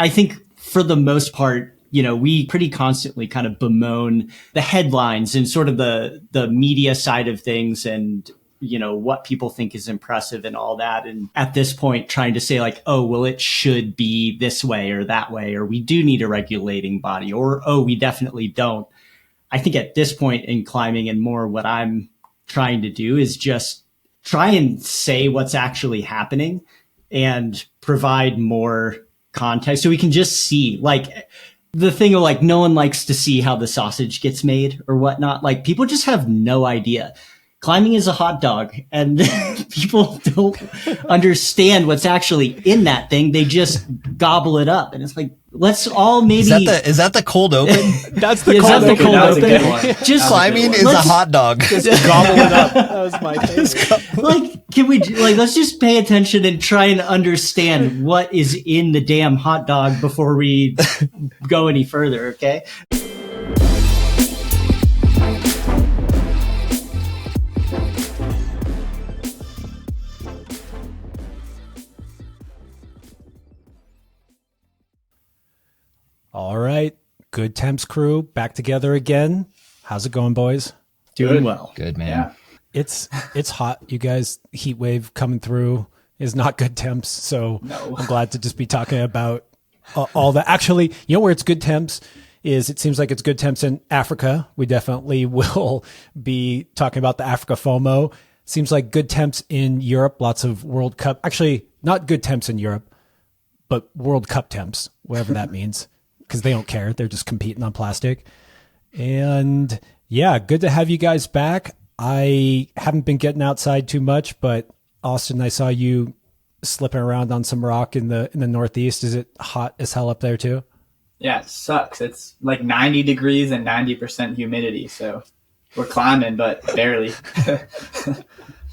I think for the most part, we pretty constantly kind of bemoan the headlines and sort of the media side of things and, what people think is impressive and all that. And at this point, trying to say like, oh, well, it should be this way or that way, or we do need a regulating body, or, oh, we definitely don't. I think at this point in climbing and more what I'm trying to do is just try and say what's actually happening and provide more context so we can just see like the thing of like, no one likes to see how the sausage gets made or whatnot. Like people just have no idea. Climbing is a hot dog and people don't understand what's actually in that thing. They just gobble it up. And it's like, let's all maybe. Is that the cold open? That's the cold open. That was a good one. Just climbing is a hot dog. Just gobble it up. That was my favorite. Like, can we, like, let's just pay attention and try and understand what is in the damn hot dog before we go any further, okay? All right. Good Temps crew back together again. How's it going, boys? Doing well. Good, man. Yeah. It's hot, you guys. Heat wave coming through is not good temps. So No. I'm glad to just be talking about all that. Actually, where it's good temps is it seems like it's good temps in Africa. We definitely will be talking about the Africa FOMO. Seems like good temps in Europe. Lots of World Cup. Actually, not good temps in Europe, but World Cup temps, whatever that means. Because they don't care. They're just competing on plastic. And yeah, good to have you guys back. I haven't been getting outside too much, but Austin, I saw you slipping around on some rock in the Northeast. Is it hot as hell up there too? Yeah, it sucks. It's like 90 degrees and 90% humidity. So we're climbing, but barely.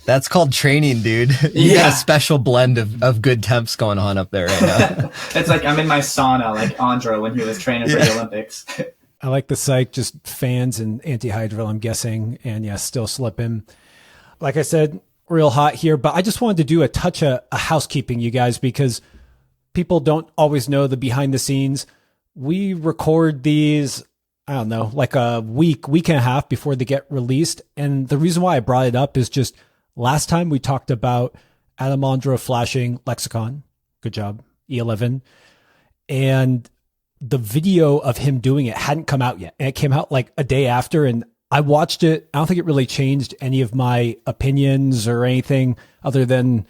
That's called training, dude. You got a special blend of good temps going on up there right now. It's like I'm in my sauna, like Andro when he was training for the Olympics. I like the psych, just fans and anti-hydral, I'm guessing. And yeah, still slipping. Like I said, real hot here, but I just wanted to do a touch of housekeeping, you guys, because people don't always know the behind the scenes. We record these, I don't know, like a week and a half before they get released. And the reason why I brought it up is just last time we talked about Adamandro flashing Lexicon. Good job. E11. And the video of him doing it hadn't come out yet. And it came out like a day after. And I watched it. I don't think it really changed any of my opinions or anything other than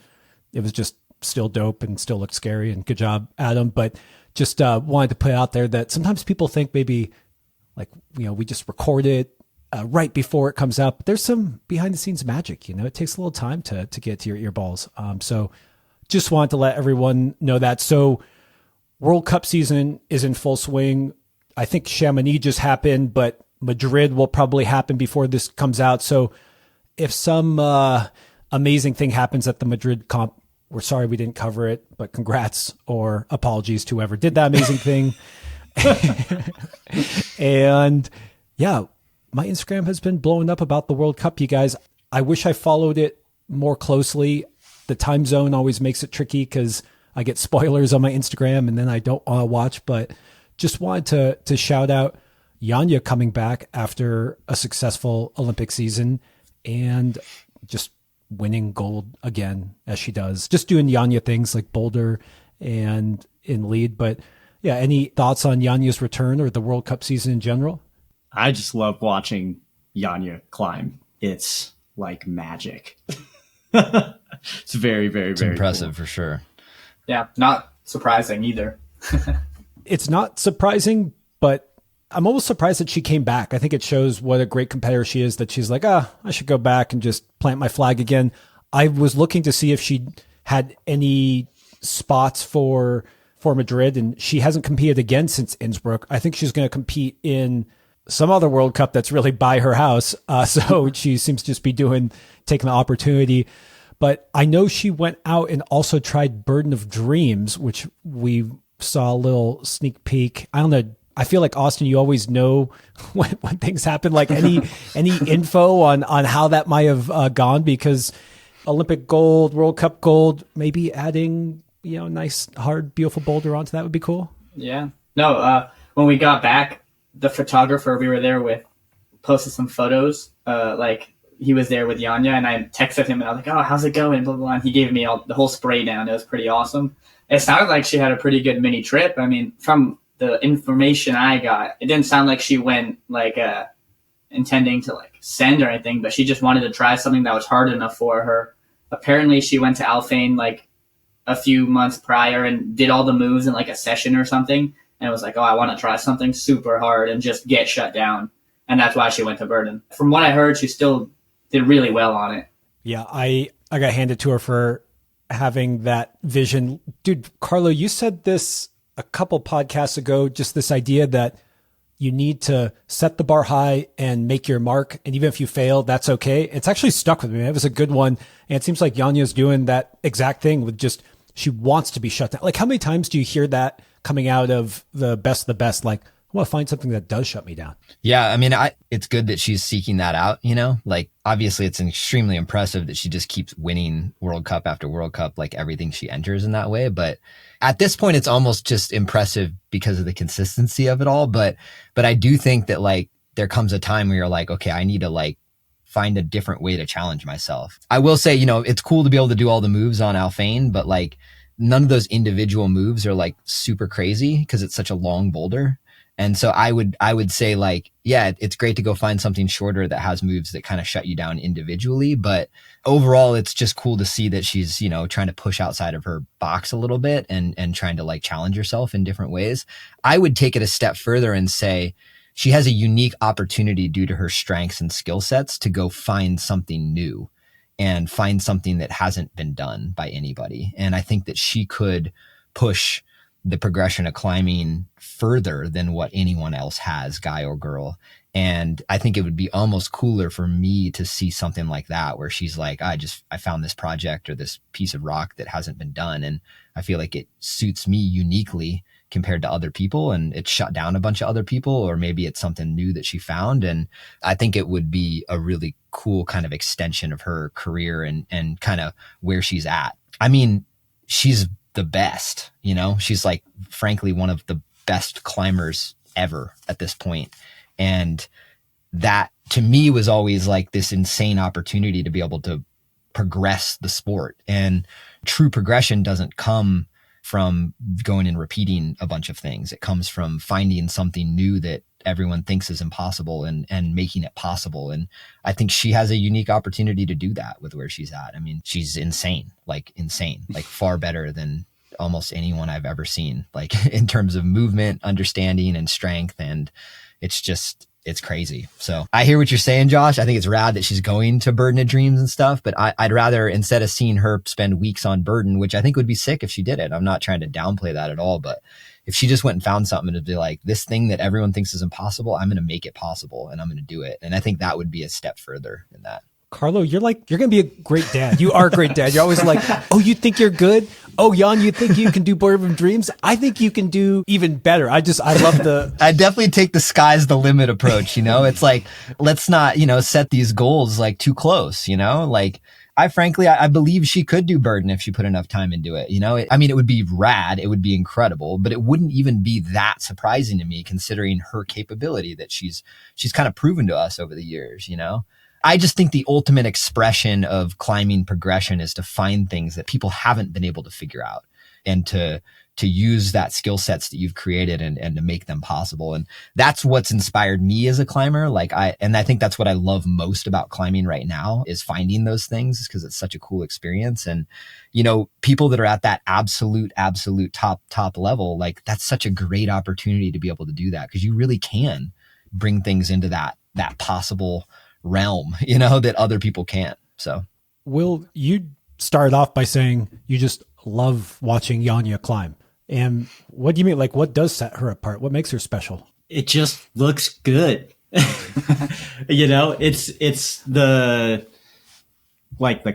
it was just still dope and still looked scary. And good job, Adam. But just wanted to put out there that sometimes people think maybe like, we just record it right before it comes out, but there's some behind the scenes magic, it takes a little time to get to your earballs. So just wanted to let everyone know that. So World Cup season is in full swing. I think Chamonix just happened, but Madrid will probably happen before this comes out. So if some amazing thing happens at the Madrid comp, we're sorry we didn't cover it, but congrats or apologies to whoever did that amazing thing. And yeah, my Instagram has been blowing up about the World Cup, you guys. I wish I followed it more closely. The time zone always makes it tricky because I get spoilers on my Instagram and then I don't want to watch, but just wanted to shout out Janja coming back after a successful Olympic season and just winning gold again, as she does. Just doing Janja things like boulder and in lead. But yeah, any thoughts on Janja's return or the World Cup season in general? I just love watching Janja climb. It's like magic. It's very, very, It's very impressive cool. for sure. Yeah, not surprising either. It's not surprising, but I'm almost surprised that she came back. I think it shows what a great competitor she is, that she's like, I should go back and just plant my flag again. I was looking to see if she had any spots for Madrid, and she hasn't competed again since Innsbruck. I think she's going to compete in some other World Cup that's really by her house. So she seems to just be taking the opportunity. But I know she went out and also tried Burden of Dreams, which we saw a little sneak peek. I don't know. I feel like, Austin, you always know when things happen, like any info on how that might have gone, because Olympic gold, World Cup gold, maybe adding, nice, hard, beautiful boulder onto that would be cool. Yeah. No, when we got back, the photographer we were there with posted some photos. Like he was there with Janja, and I texted him and I was like, "Oh, how's it going?" Blah blah blah. And he gave me the whole spray down. It was pretty awesome. It sounded like she had a pretty good mini trip. I mean, from the information I got, it didn't sound like she went like intending to like send or anything, but she just wanted to try something that was hard enough for her. Apparently, she went to Alphane like a few months prior and did all the moves in like a session or something, and it was like, "Oh, I want to try something super hard and just get shut down." And that's why she went to Burden. From what I heard, she still did really well on it. Yeah, I got handed to her for having that vision. Dude, Carlo, you said this a couple podcasts ago, just this idea that you need to set the bar high and make your mark. And even if you fail, that's okay. It's actually stuck with me. It was a good one. And it seems like Janja's doing that exact thing with just, she wants to be shut down. Like, how many times do you hear that coming out of the best? Like, I want to find something that does shut me down. Yeah, I mean, it's good that she's seeking that out, you know? Like, obviously, it's extremely impressive that she just keeps winning World Cup after World Cup, like everything she enters in that way. But at this point, it's almost just impressive because of the consistency of it all. But I do think that, like, there comes a time where you're like, okay, I need to, like, find a different way to challenge myself. I will say, you know, it's cool to be able to do all the moves on Alphane, but, like, none of those individual moves are, like, super crazy because it's such a long boulder. And so I would say, like, yeah, it's great to go find something shorter that has moves that kind of shut you down individually. But overall, it's just cool to see that she's, you know, trying to push outside of her box a little bit and trying to like challenge herself in different ways. I would take it a step further and say she has a unique opportunity due to her strengths and skill sets to go find something new and find something that hasn't been done by anybody. And I think that she could push the progression of climbing further than what anyone else has, guy or girl. And I think it would be almost cooler for me to see something like that, where she's like, I found this project or this piece of rock that hasn't been done. And I feel like it suits me uniquely compared to other people, and it shut down a bunch of other people, or maybe it's something new that she found. And I think it would be a really cool kind of extension of her career and kind of where she's at. I mean, she's the best, you know, she's like, frankly, one of the best climbers ever at this point. And that to me was always like this insane opportunity to be able to progress the sport. And true progression doesn't come from going and repeating a bunch of things. It comes from finding something new that everyone thinks is impossible and making it possible. And I think she has a unique opportunity to do that with where she's at. I mean, she's insane, like far better than almost anyone I've ever seen, like in terms of movement, understanding, and strength. And it's crazy. So I hear what you're saying, Josh. I think it's rad that she's going to Burden of Dreams and stuff, but I'd rather, instead of seeing her spend weeks on Burden, which I think would be sick if she did it. I'm not trying to downplay that at all, but if she just went and found something to be like, this thing that everyone thinks is impossible, I'm going to make it possible and I'm going to do it. And I think that would be a step further in that. Carlo, you're going to be a great dad. You are a great dad. You're always like, oh, you think you're good? Oh, Jan, you think you can do Burden of Dreams? I think you can do even better. I love I definitely take the sky's the limit approach. You know, it's like, let's not, you know, set these goals like too close, you know, like I believe she could do Burden if she put enough time into it. You know, it would be rad. It would be incredible, but it wouldn't even be that surprising to me considering her capability that she's kind of proven to us over the years, you know? I just think the ultimate expression of climbing progression is to find things that people haven't been able to figure out and to use that skill sets that you've created and to make them possible. And that's what's inspired me as a climber. I think that's what I love most about climbing right now is finding those things, because it's such a cool experience. And, you know, people that are at that absolute top level, like that's such a great opportunity to be able to do that, because you really can bring things into that possible realm, you know, that other people can't. So Will, you started off by saying you just love watching Janja climb. And what do you mean? Like, what does set her apart? What makes her special? It just looks good. You know, it's the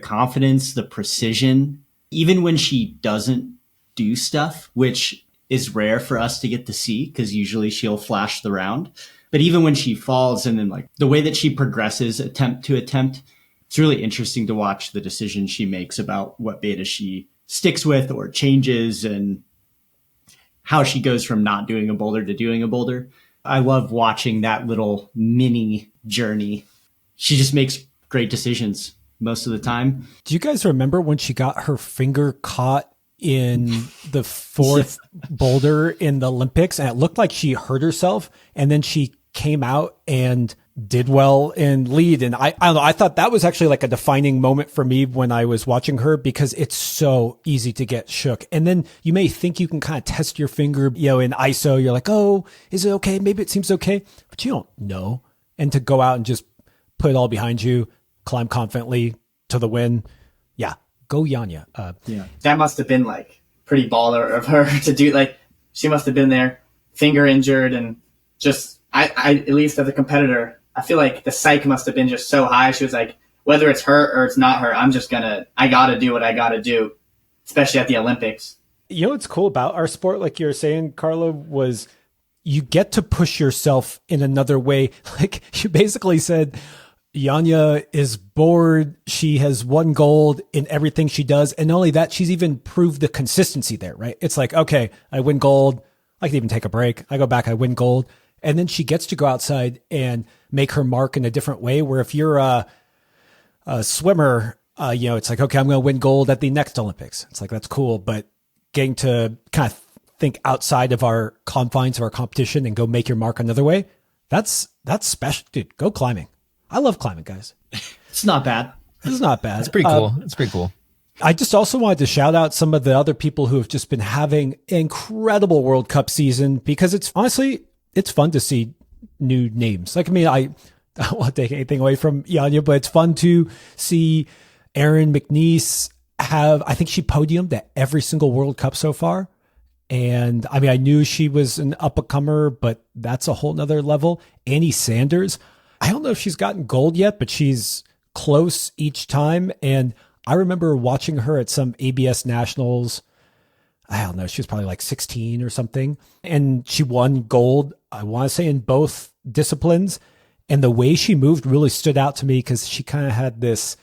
confidence, the precision, even when she doesn't do stuff, which is rare for us to get to see because usually she'll flash the round. But even when she falls and then like the way that she progresses attempt to attempt, it's really interesting to watch the decisions she makes about what beta she sticks with or changes. And how she goes from not doing a boulder to doing a boulder. I love watching that little mini journey. She just makes great decisions most of the time. Do you guys remember when she got her finger caught in the fourth boulder in the Olympics, and it looked like she hurt herself, and then she came out and did well in lead? And I don't know, I thought that was actually like a defining moment for me when I was watching her, because it's so easy to get shook. And then you may think you can kind of test your finger, in ISO. You're like, oh, is it okay? Maybe it seems okay, but you don't know. And to go out and just put it all behind you, climb confidently to the win. Yeah. Go Janja. That must have been like pretty baller of her to do. Like, she must have been there, finger injured, and just, I at least as a competitor, I feel like the psyche must have been just so high. She was like, whether it's her or it's not her, I gotta do what I gotta do, especially at the Olympics. You know what's cool about our sport, like you were saying, Carlo, was you get to push yourself in another way. Like you basically said, Janja is bored. She has won gold in everything she does. And not only that, she's even proved the consistency there, right? It's like, okay, I win gold. I can even take a break. I go back, I win gold. And then she gets to go outside and make her mark in a different way, where if you're a swimmer, it's like, okay, I'm going to win gold at the next Olympics. It's like, that's cool. But getting to kind of think outside of our confines of our competition and go make your mark another way, that's special. Dude, go climbing. I love climbing, guys. It's not bad. It's not bad. It's pretty cool. It's pretty cool. I just also wanted to shout out some of the other people who have just been having an incredible World Cup season, because it's honestly, it's fun to see new names. Like, I mean, I don't want to take anything away from Janja, but it's fun to see Erin McNeice I think she podiumed at every single World Cup so far. And I mean, I knew she was an up-and-comer, but that's a whole nother level. Annie Sanders, I don't know if she's gotten gold yet, but she's close each time. And I remember watching her at some ABS Nationals. I don't know, she was probably like 16 or something. And she won gold, I want to say, in both disciplines. And the way she moved really stood out to me, because she kind of had this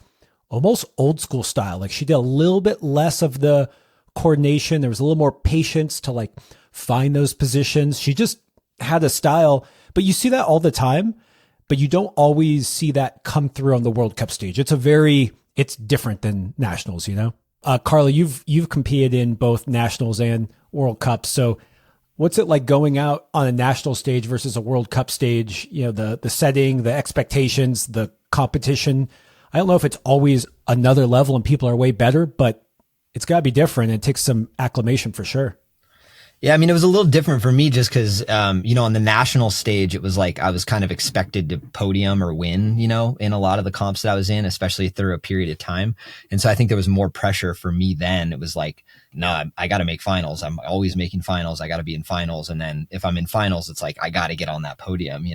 almost old school style. Like she did a little bit less of the coordination. There was a little more patience to like find those positions. She just had a style, but you see that all the time, but you don't always see that come through on the World Cup stage. It's different than nationals, Carlo, you've competed in both nationals and World Cups. So what's it like going out on a national stage versus a World Cup stage? The setting, the expectations, the competition. I don't know if it's always another level and people are way better, but it's got to be different. It takes some acclimation for sure. Yeah, I mean, it was a little different for me just because, on the national stage, it was like I was kind of expected to podium or win, in a lot of the comps that I was in, especially through a period of time. And so I think there was more pressure for me then. It was like, no, I got to make finals. I'm always making finals. I got to be in finals. And then if I'm in finals, it's like, I got to get on that podium,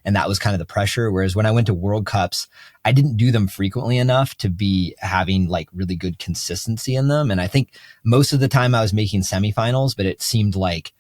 and that was kind of the pressure. Whereas when I went to World Cups, I didn't do them frequently enough to be having like really good consistency in them. And I think most of the time I was making semifinals, but it seemed like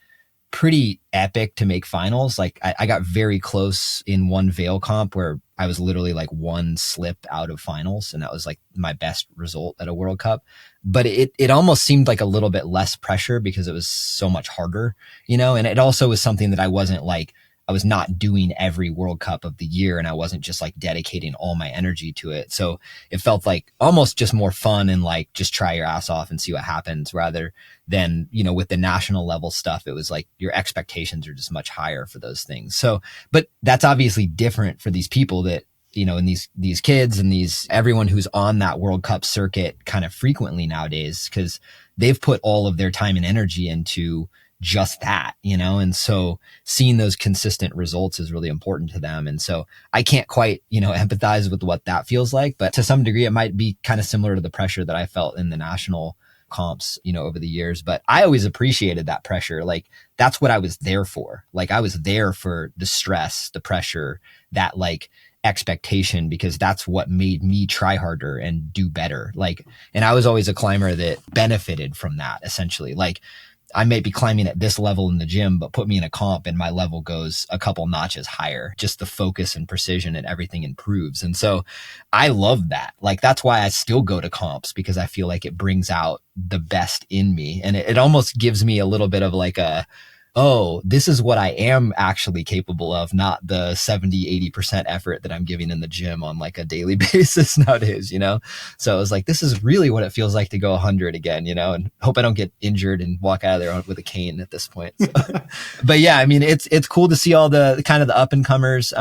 pretty epic to make finals. Like I got very close in one Vail comp where I was literally like one slip out of finals. And that was like my best result at a World Cup. But it almost seemed like a little bit less pressure because it was so much harder, and it also was something that I was not doing every World Cup of the year, and I wasn't just like dedicating all my energy to it. So it felt like almost just more fun and like just try your ass off and see what happens, rather than, with the national level stuff. It was like your expectations are just much higher for those things. So, but that's obviously different for these people that, and these kids and everyone who's on that World Cup circuit kind of frequently nowadays, because they've put all of their time and energy into just that, and so seeing those consistent results is really important to them. And so I can't quite, empathize with what that feels like, but to some degree it might be kind of similar to the pressure that I felt in the national comps, over the years. But I always appreciated that pressure. Like that's what I was there for. Like I was there for the stress, the pressure, that like expectation, because that's what made me try harder and do better. Like, and I was always a climber that benefited from that essentially. Like, I may be climbing at this level in the gym, but put me in a comp and my level goes a couple notches higher. Just the focus and precision and everything improves. And so I love that. Like, that's why I still go to comps, because I feel like it brings out the best in me. And it almost gives me a little bit of like oh, this is what I am actually capable of, not the 70, 80% effort that I'm giving in the gym on like a daily basis nowadays, you know? So I was like, this is really what it feels like to go 100 again, you know, and hope I don't get injured and walk out of there with a cane at this point. So. But yeah, I mean, it's cool to see all the kind of the up and comers,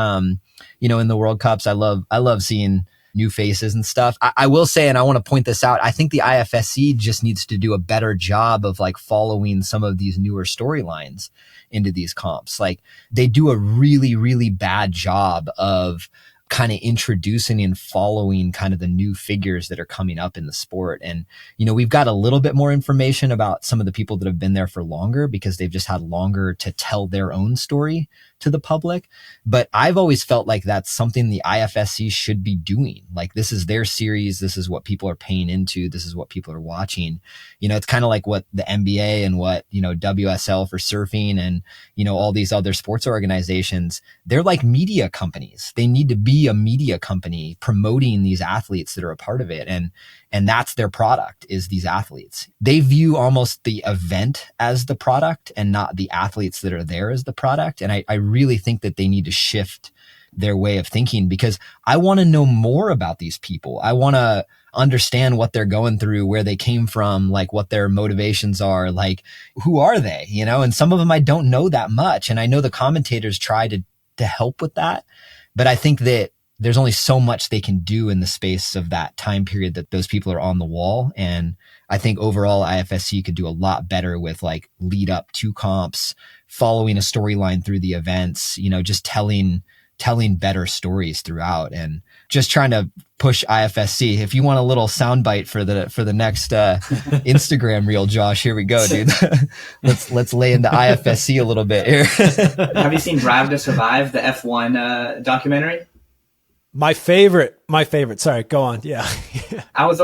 you know, in the World Cups. I love seeing new faces and stuff. I will say, and I want to point this out, I think the IFSC just needs to do a better job of like following some of these newer storylines into these comps. Like, they do a really, really bad job of kind of introducing and following kind of the new figures that are coming up in the sport. And, you know, we've got a little bit more information about some of the people that have been there for longer because they've just had longer to tell their own story to the public. But I've always felt like that's something the IFSC should be doing. Like, this is their series. This is what people are paying into. This is what people are watching. You know, it's kind of like what the NBA and what, you know, WSL for surfing and, you know, all these other sports organizations, they're like media companies. They need to be a media company promoting these athletes that are a part of it. And that's their product, is these athletes. They view almost the event as the product and not the athletes that are there as the product. And I really think that they need to shift their way of thinking, because I want to know more about these people. I want to understand what they're going through, where they came from, like what their motivations are, like who are they, you know? And some of them I don't know that much. And I know the commentators try to help with that, but I think that there's only so much they can do in the space of that time period that those people are on the wall. And I think overall IFSC could do a lot better with like lead up to comps, following a storyline through the events, you know, just telling better stories throughout, and just trying to push IFSC. If you want a little soundbite for the next Instagram reel, Josh, here we go, dude. let's lay into IFSC a little bit here. Have you seen Drive to Survive, the F1 documentary? My favorite. Sorry, go on. Yeah.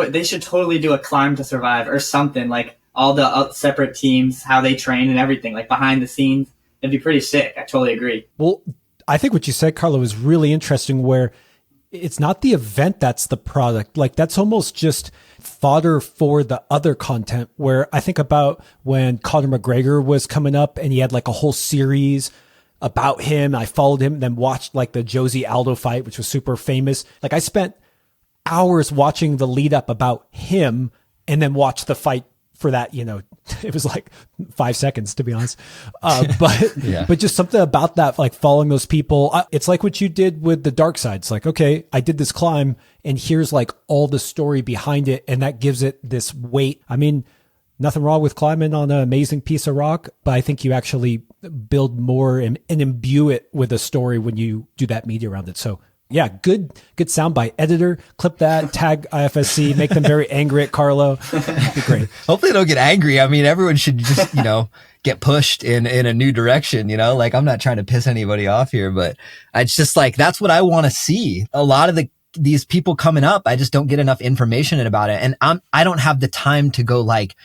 They should totally do a Climb to Survive or something, like all the separate teams, how they train and everything, like behind the scenes. It'd be pretty sick. I totally agree. Well, I think what you said, Carlo, is really interesting, where it's not the event that's the product. Like, that's almost just fodder for the other content, where I think about when Conor McGregor was coming up and he had like a whole series about him. I followed him, then watched like the Josie Aldo fight, which was super famous. Like, I spent hours watching the lead up about him and then watched the fight for that, you know, it was like 5 seconds, to be honest. But just something about that, like following those people. It's like what you did with the dark side. It's like, okay, I did this climb and here's like all the story behind it. And that gives it this weight. I mean, nothing wrong with climbing on an amazing piece of rock, but I think you actually build more and imbue it with a story when you do that media around it. So yeah, good soundbite. Editor, clip that, tag IFSC, make them very angry at Carlo. That'd be great. Hopefully they don't get angry. I mean, everyone should just, you know, get pushed in a new direction, you know? Like, I'm not trying to piss anybody off here, but it's just like, that's what I want to see. A lot of these people coming up, I just don't get enough information about it. And I don't have the time to go like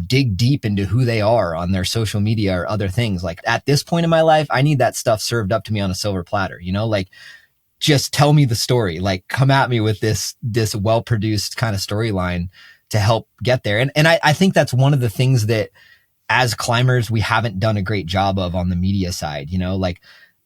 dig deep into who they are on their social media or other things. Like, at this point in my life, I need that stuff served up to me on a silver platter, you know? Like, just tell me the story, like come at me with this well-produced kind of storyline to help get there. And I think that's one of the things that as climbers, we haven't done a great job of on the media side, you know, like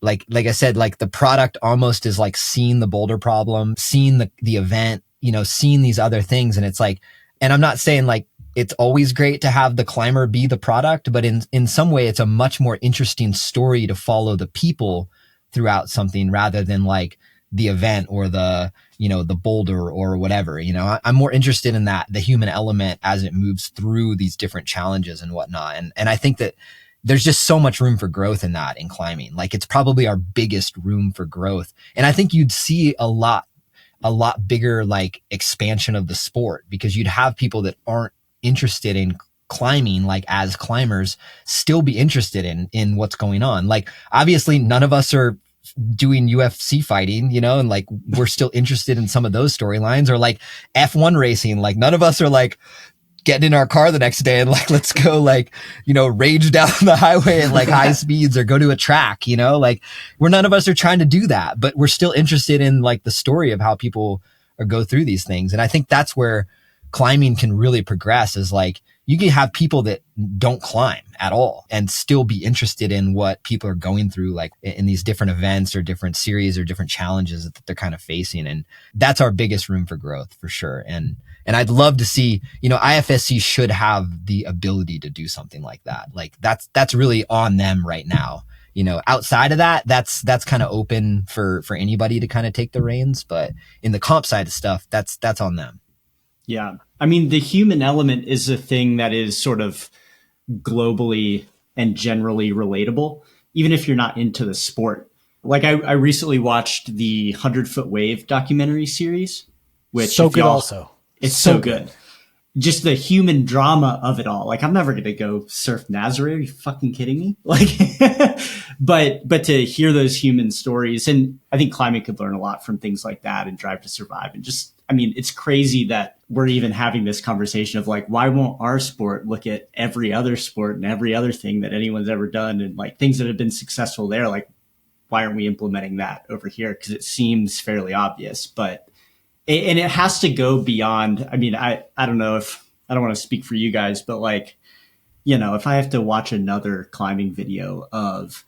I said, like the product almost is like seeing the boulder problem, seeing the event, you know, seeing these other things. And it's like, and I'm not saying like it's always great to have the climber be the product, but in some way it's a much more interesting story to follow the people throughout something rather than like the event or the, you know, the boulder or whatever, you know. I'm more interested in that, the human element as it moves through these different challenges and whatnot. And I think that there's just so much room for growth in that in climbing. Like, it's probably our biggest room for growth. And I think you'd see a lot bigger like expansion of the sport, because you'd have people that aren't interested in climbing, like as climbers, still be interested in what's going on. Like, obviously none of us are doing UFC fighting, you know, and like we're still interested in some of those storylines, or like F1 racing. Like, none of us are like getting in our car the next day and like, let's go like, rage down the highway at like high speeds or go to a track, like none of us are trying to do that, but we're still interested in like the story of how people go through these things. And I think that's where climbing can really progress, is like, you can have people that don't climb at all and still be interested in what people are going through, like in these different events or different series or different challenges that they're kind of facing. And that's our biggest room for growth for sure. And I'd love to see, IFSC should have the ability to do something like that. Like that's really on them right now. Outside of that, that's kind of open for anybody to kind of take the reins. But in the comp side of stuff, that's on them. Yeah. I mean, the human element is a thing that is sort of globally and generally relatable, even if you're not into the sport. Like I recently watched the 100-Foot Wave documentary series, which so good also. It's so good. Just the human drama of it all. Like, I'm never going to go surf Nazaré. Are you fucking kidding me? Like, but to hear those human stories, and I think climbing could learn a lot from things like that and Drive to Survive. And just, I mean, it's crazy that we're even having this conversation of like, why won't our sport look at every other sport and every other thing that anyone's ever done and like things that have been successful there? Like, why aren't we implementing that over here? Because it seems fairly obvious, and it has to go beyond. I mean, I don't know if I don't want to speak for you guys, but like, if I have to watch another climbing video of,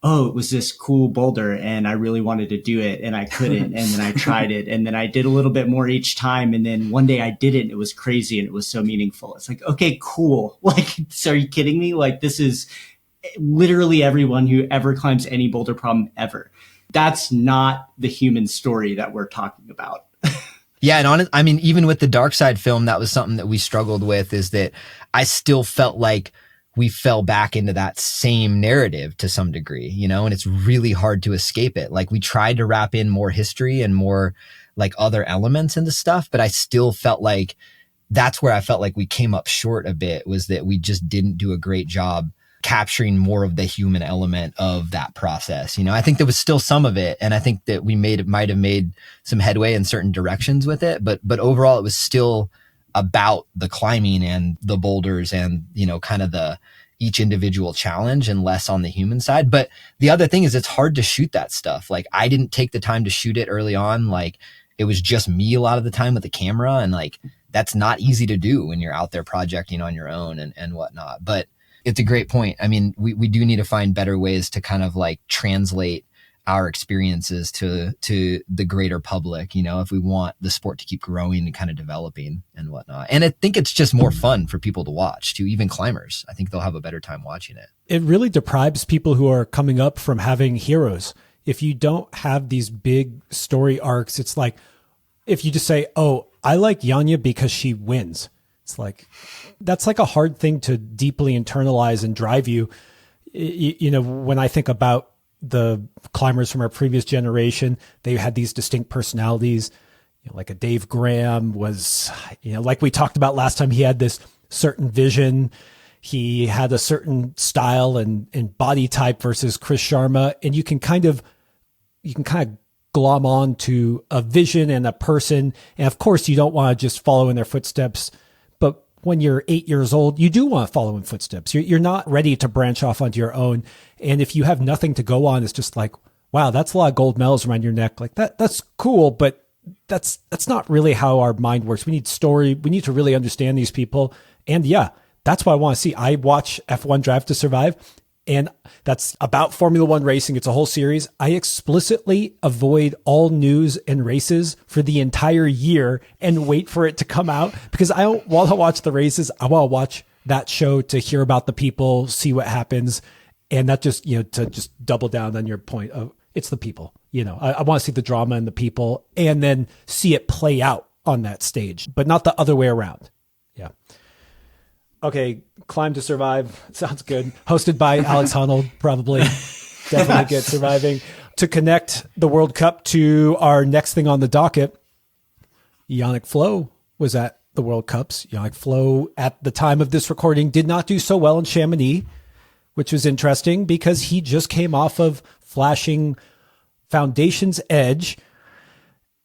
oh, it was this cool boulder and I really wanted to do it and I couldn't. And then I tried it and then I did a little bit more each time. And then one day I did it and it was crazy and it was so meaningful. It's like, okay, cool. Like, so are you kidding me? Like, this is literally everyone who ever climbs any boulder problem ever. That's not the human story that we're talking about. Yeah. And I mean, even with the Dark Side film, that was something that we struggled with, is that I still felt like we fell back into that same narrative to some degree, and it's really hard to escape it. Like, we tried to wrap in more history and more like other elements into stuff, but I still felt like that's where I felt like we came up short a bit, was that we just didn't do a great job capturing more of the human element of that process. I think there was still some of it, and I think that we might have made some headway in certain directions with it, but overall it was still about the climbing and the boulders and, kind of each individual challenge, and less on the human side. But the other thing is, it's hard to shoot that stuff. Like, I didn't take the time to shoot it early on. Like, it was just me a lot of the time with the camera, and like, that's not easy to do when you're out there projecting on your own and whatnot. But it's a great point. I mean, we do need to find better ways to kind of like translate our experiences to the greater public, if we want the sport to keep growing and kind of developing and whatnot. And I think it's just more fun for people to watch too, even climbers. I think they'll have a better time watching it. It really deprives people who are coming up from having heroes. If you don't have these big story arcs, it's like, if you just say, oh, I like Janja because she wins. It's like, that's like a hard thing to deeply internalize and drive you. When I think about the climbers from our previous generation, they had these distinct personalities. Like a Dave Graham was, like we talked about last time, he had this certain vision. He had a certain style and body type versus Chris Sharma. And you can kind of glom on to a vision and a person. And of course, you don't want to just follow in their footsteps. But when you're 8 years old, you do want to follow in footsteps. You're not ready to branch off onto your own. And if you have nothing to go on, it's just like, wow, that's a lot of gold medals around your neck. Like that's cool, but that's not really how our mind works. We need story. We need to really understand these people. And yeah, that's what I want to see. I watch F1 Drive to Survive, and that's about Formula One racing. It's a whole series. I explicitly avoid all news and races for the entire year and wait for it to come out, because I don't want to watch the races. I want to watch that show to hear about the people, see what happens. And that just, to just double down on your point of, it's the people. I want to see the drama and the people, and then see it play out on that stage, but not the other way around. Yeah. Okay, Climb to Survive. Sounds good. Hosted by Alex Honnold, probably. Definitely get surviving. To connect the World Cup to our next thing on the docket, Yannick Flohe was at the World Cups. Yannick Flohe, at the time of this recording, did not do so well in Chamonix, which was interesting because he just came off of flashing Foundation's Edge,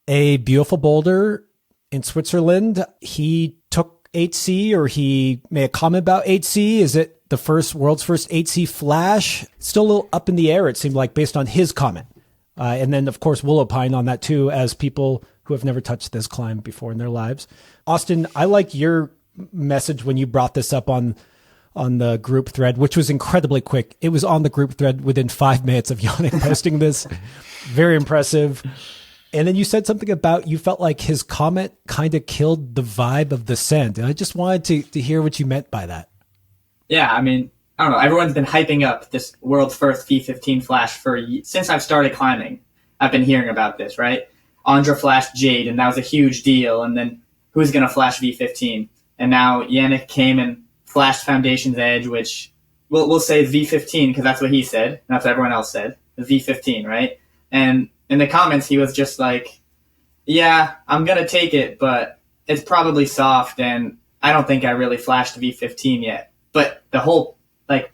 a beautiful boulder in Switzerland. He took 8C, or he made a comment about 8C? Is it the world's first 8C flash? It's still a little up in the air, it seemed like, based on his comment. And then, of course, we'll opine on that too, as people who have never touched this climb before in their lives. Austin, I like your message when you brought this up on the group thread, which was incredibly quick. It was on the group thread within 5 minutes of Yannick posting this. Very impressive. And then you said something about you felt like his comment kind of killed the vibe of the scent. And I just wanted to hear what you meant by that. Yeah, I mean, I don't know. Everyone's been hyping up this world's first V15 flash since I've started climbing. I've been hearing about this, right? Andra flashed Jade, and that was a huge deal. And then who's going to flash V15? And now Yannick came and flashed Foundation's Edge, which we'll say is V15 because that's what he said. And that's what everyone else said. V15, right? And in the comments, he was just like, yeah, I'm going to take it, but it's probably soft, and I don't think I really flashed V15 yet. But the whole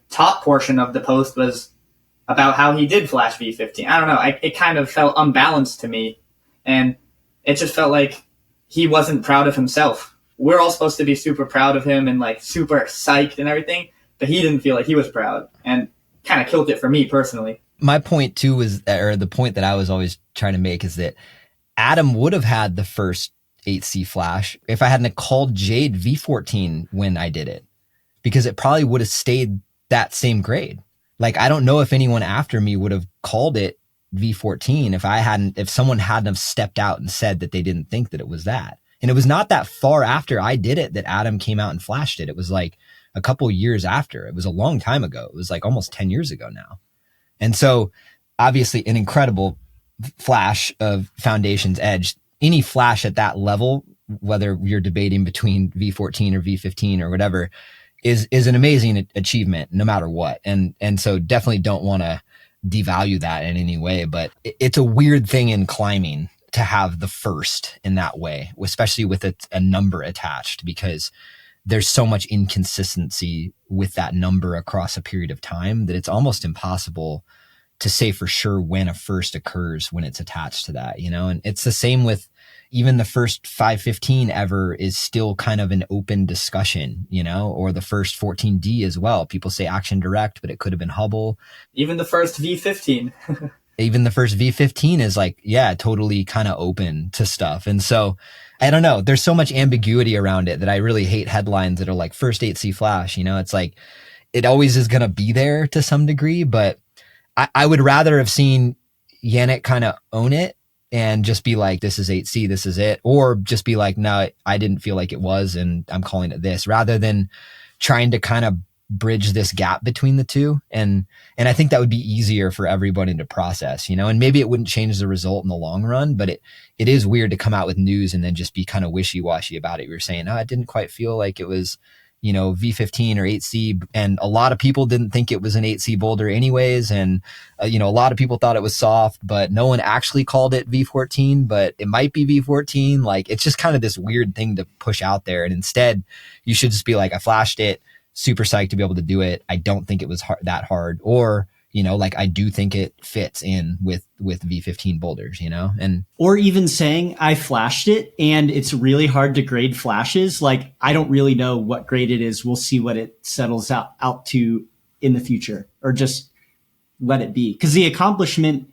top portion of the post was about how he did flash V15. I don't know. It kind of felt unbalanced to me, and it just felt like he wasn't proud of himself. We're all supposed to be super proud of him and super psyched and everything, but he didn't feel like he was proud, and kind of killed it for me personally. My point too or the point that I was always trying to make is that Adam would have had the first 8C flash if I hadn't called Jade V14 when I did it, because it probably would have stayed that same grade. I don't know if anyone after me would have called it V14 if someone hadn't have stepped out and said that they didn't think that it was that. And it was not that far after I did it that Adam came out and flashed it. It was a couple years after. It was a long time ago. It was almost 10 years ago now. And so obviously an incredible flash of Foundation's Edge. Any flash at that level, whether you're debating between V14 or V15 or whatever, is an amazing achievement no matter what. And so definitely don't want to devalue that in any way, but it's a weird thing in climbing to have the first in that way, especially with a number attached, because there's so much inconsistency with that number across a period of time that it's almost impossible to say for sure when a first occurs when it's attached to that, and it's the same with even the first 515 ever is still kind of an open discussion, or the first 14D as well. People say Action Direct, but it could have been Hubble. Even the first V15. Even the first V15 is totally kind of open to stuff. And so I don't know, there's so much ambiguity around it that I really hate headlines that are first 8C flash, it's it always is going to be there to some degree, but I would rather have seen Yannick kind of own it and just be this is 8C, this is it. Or just be no, I didn't feel like it was, and I'm calling it this, rather than trying to kind of bridge this gap between the two. And I think that would be easier for everybody to process, and maybe it wouldn't change the result in the long run, but it is weird to come out with news and then just be kind of wishy-washy about it. You're saying, I didn't quite feel like it was, V15 or 8C. And a lot of people didn't think it was an 8C boulder anyways. And, a lot of people thought it was soft, but no one actually called it V14, but it might be V14. It's just kind of this weird thing to push out there. And instead you should just be I flashed it, super psyched to be able to do it. I don't think it was that hard, or, I do think it fits in with V15 boulders, and or even saying I flashed it and it's really hard to grade flashes. I don't really know what grade it is. We'll see what it settles out to in the future, or just let it be. Cause the accomplishment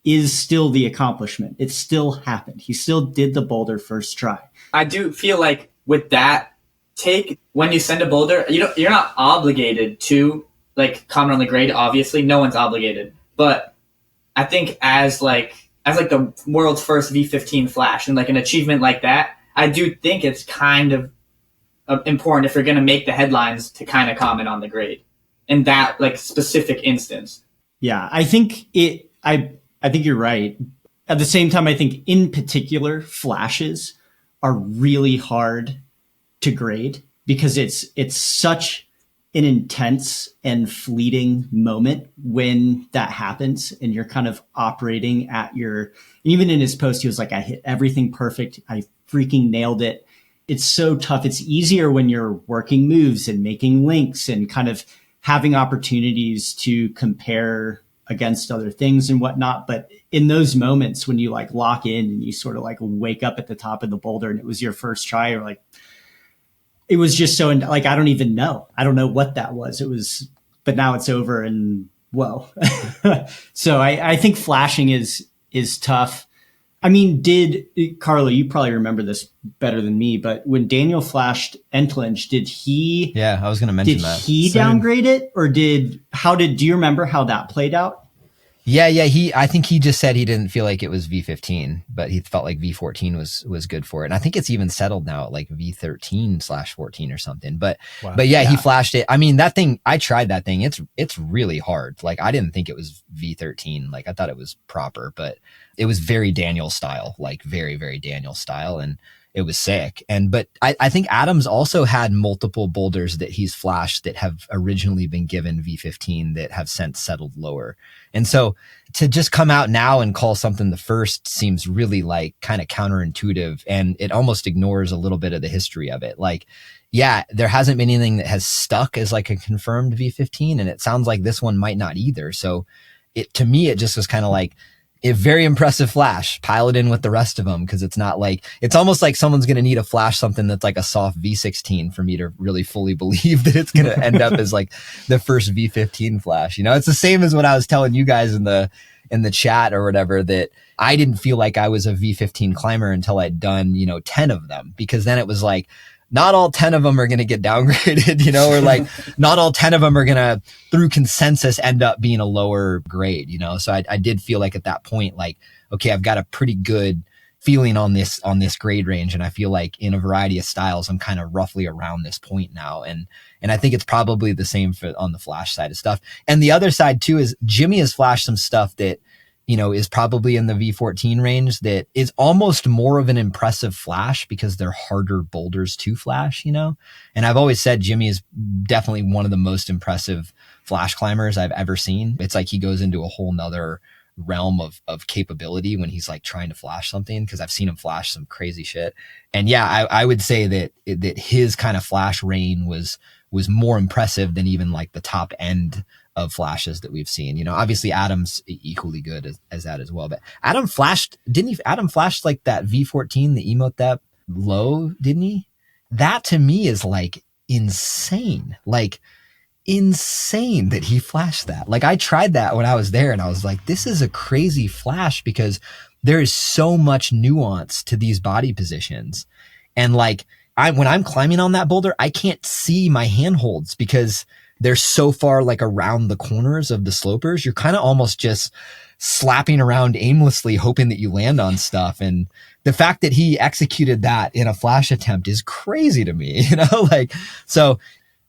is still the accomplishment. It still happened. He still did the boulder first try. I do feel with that take, when you send a boulder, you're not obligated to comment on the grade. Obviously, no one's obligated. But I think as the world's first V15 flash and an achievement like that, I do think it's kind of important if you're going to make the headlines to kind of comment on the grade in that specific instance. Yeah, I think I think you're right. At the same time, I think in particular flashes are really hard to grade because it's such an intense and fleeting moment when that happens, and you're kind of operating at even in his post, he was I hit everything perfect. I freaking nailed it. It's so tough. It's easier when you're working moves and making links and kind of having opportunities to compare against other things and whatnot. But in those moments when you lock in and you sort of wake up at the top of the boulder and it was your first try, you're it was just so, like, I don't even know. I don't know what that was. It was, but now it's over and whoa. So I think flashing is tough. I mean, Carlo, you probably remember this better than me, but when Daniel flashed Anglin, did he? Yeah, I was going to mention that. Did he downgrade it, or do you remember how that played out? Yeah. I think he just said he didn't feel like it was V15, but he felt like V14 was good for it. And I think it's even settled now at like V13/14 or something. But yeah, he flashed it. I mean, that thing, I tried that thing. It's really hard. Like, I didn't think it was V13. Like, I thought it was proper, but it was very Daniel style, like very, very Daniel style. And it was sick. But I think Adam's also had multiple boulders that he's flashed that have originally been given V15 that have since settled lower. And so to just come out now and call something the first seems really like kind of counterintuitive, and it almost ignores a little bit of the history of it. Like, yeah, there hasn't been anything that has stuck as like a confirmed V15, and it sounds like this one might not either. So to me, it just was kind of like, a very impressive flash, pile it in with the rest of them. Cause it's not like, it's almost like someone's going to need to flash something that's like a soft V16 for me to really fully believe that it's going to end up as like the first V15 flash. You know, it's the same as what I was telling you guys in the chat or whatever, that I didn't feel like I was a V15 climber until I'd done, 10 of them, because then it was like, not all 10 of them are going to get downgraded, or like not all 10 of them are going to, through consensus, end up being a lower grade, So I did feel like at that point, like, okay, I've got a pretty good feeling on this grade range. And I feel like in a variety of styles, I'm kind of roughly around this point now. And I think it's probably the same on the flash side of stuff. And the other side too is Jimmy has flashed some stuff that, is probably in the V14 range that is almost more of an impressive flash because they're harder boulders to flash, And I've always said Jimmy is definitely one of the most impressive flash climbers I've ever seen. It's like he goes into a whole nother realm of capability when he's like trying to flash something, because I've seen him flash some crazy shit. And yeah, I would say that his kind of flash reign was more impressive than even like the top end of flashes that we've seen. Obviously Adam's equally good as that as well, but Adam flashed like that V14, the emote that low, didn't he? That to me is like insane that he flashed that. Like, I tried that when I was there and I was like, this is a crazy flash, because there is so much nuance to these body positions. And like, when I'm climbing on that boulder, I can't see my handholds because they're so far like around the corners of the slopers. You're kind of almost just slapping around aimlessly, hoping that you land on stuff. And the fact that he executed that in a flash attempt is crazy to me, so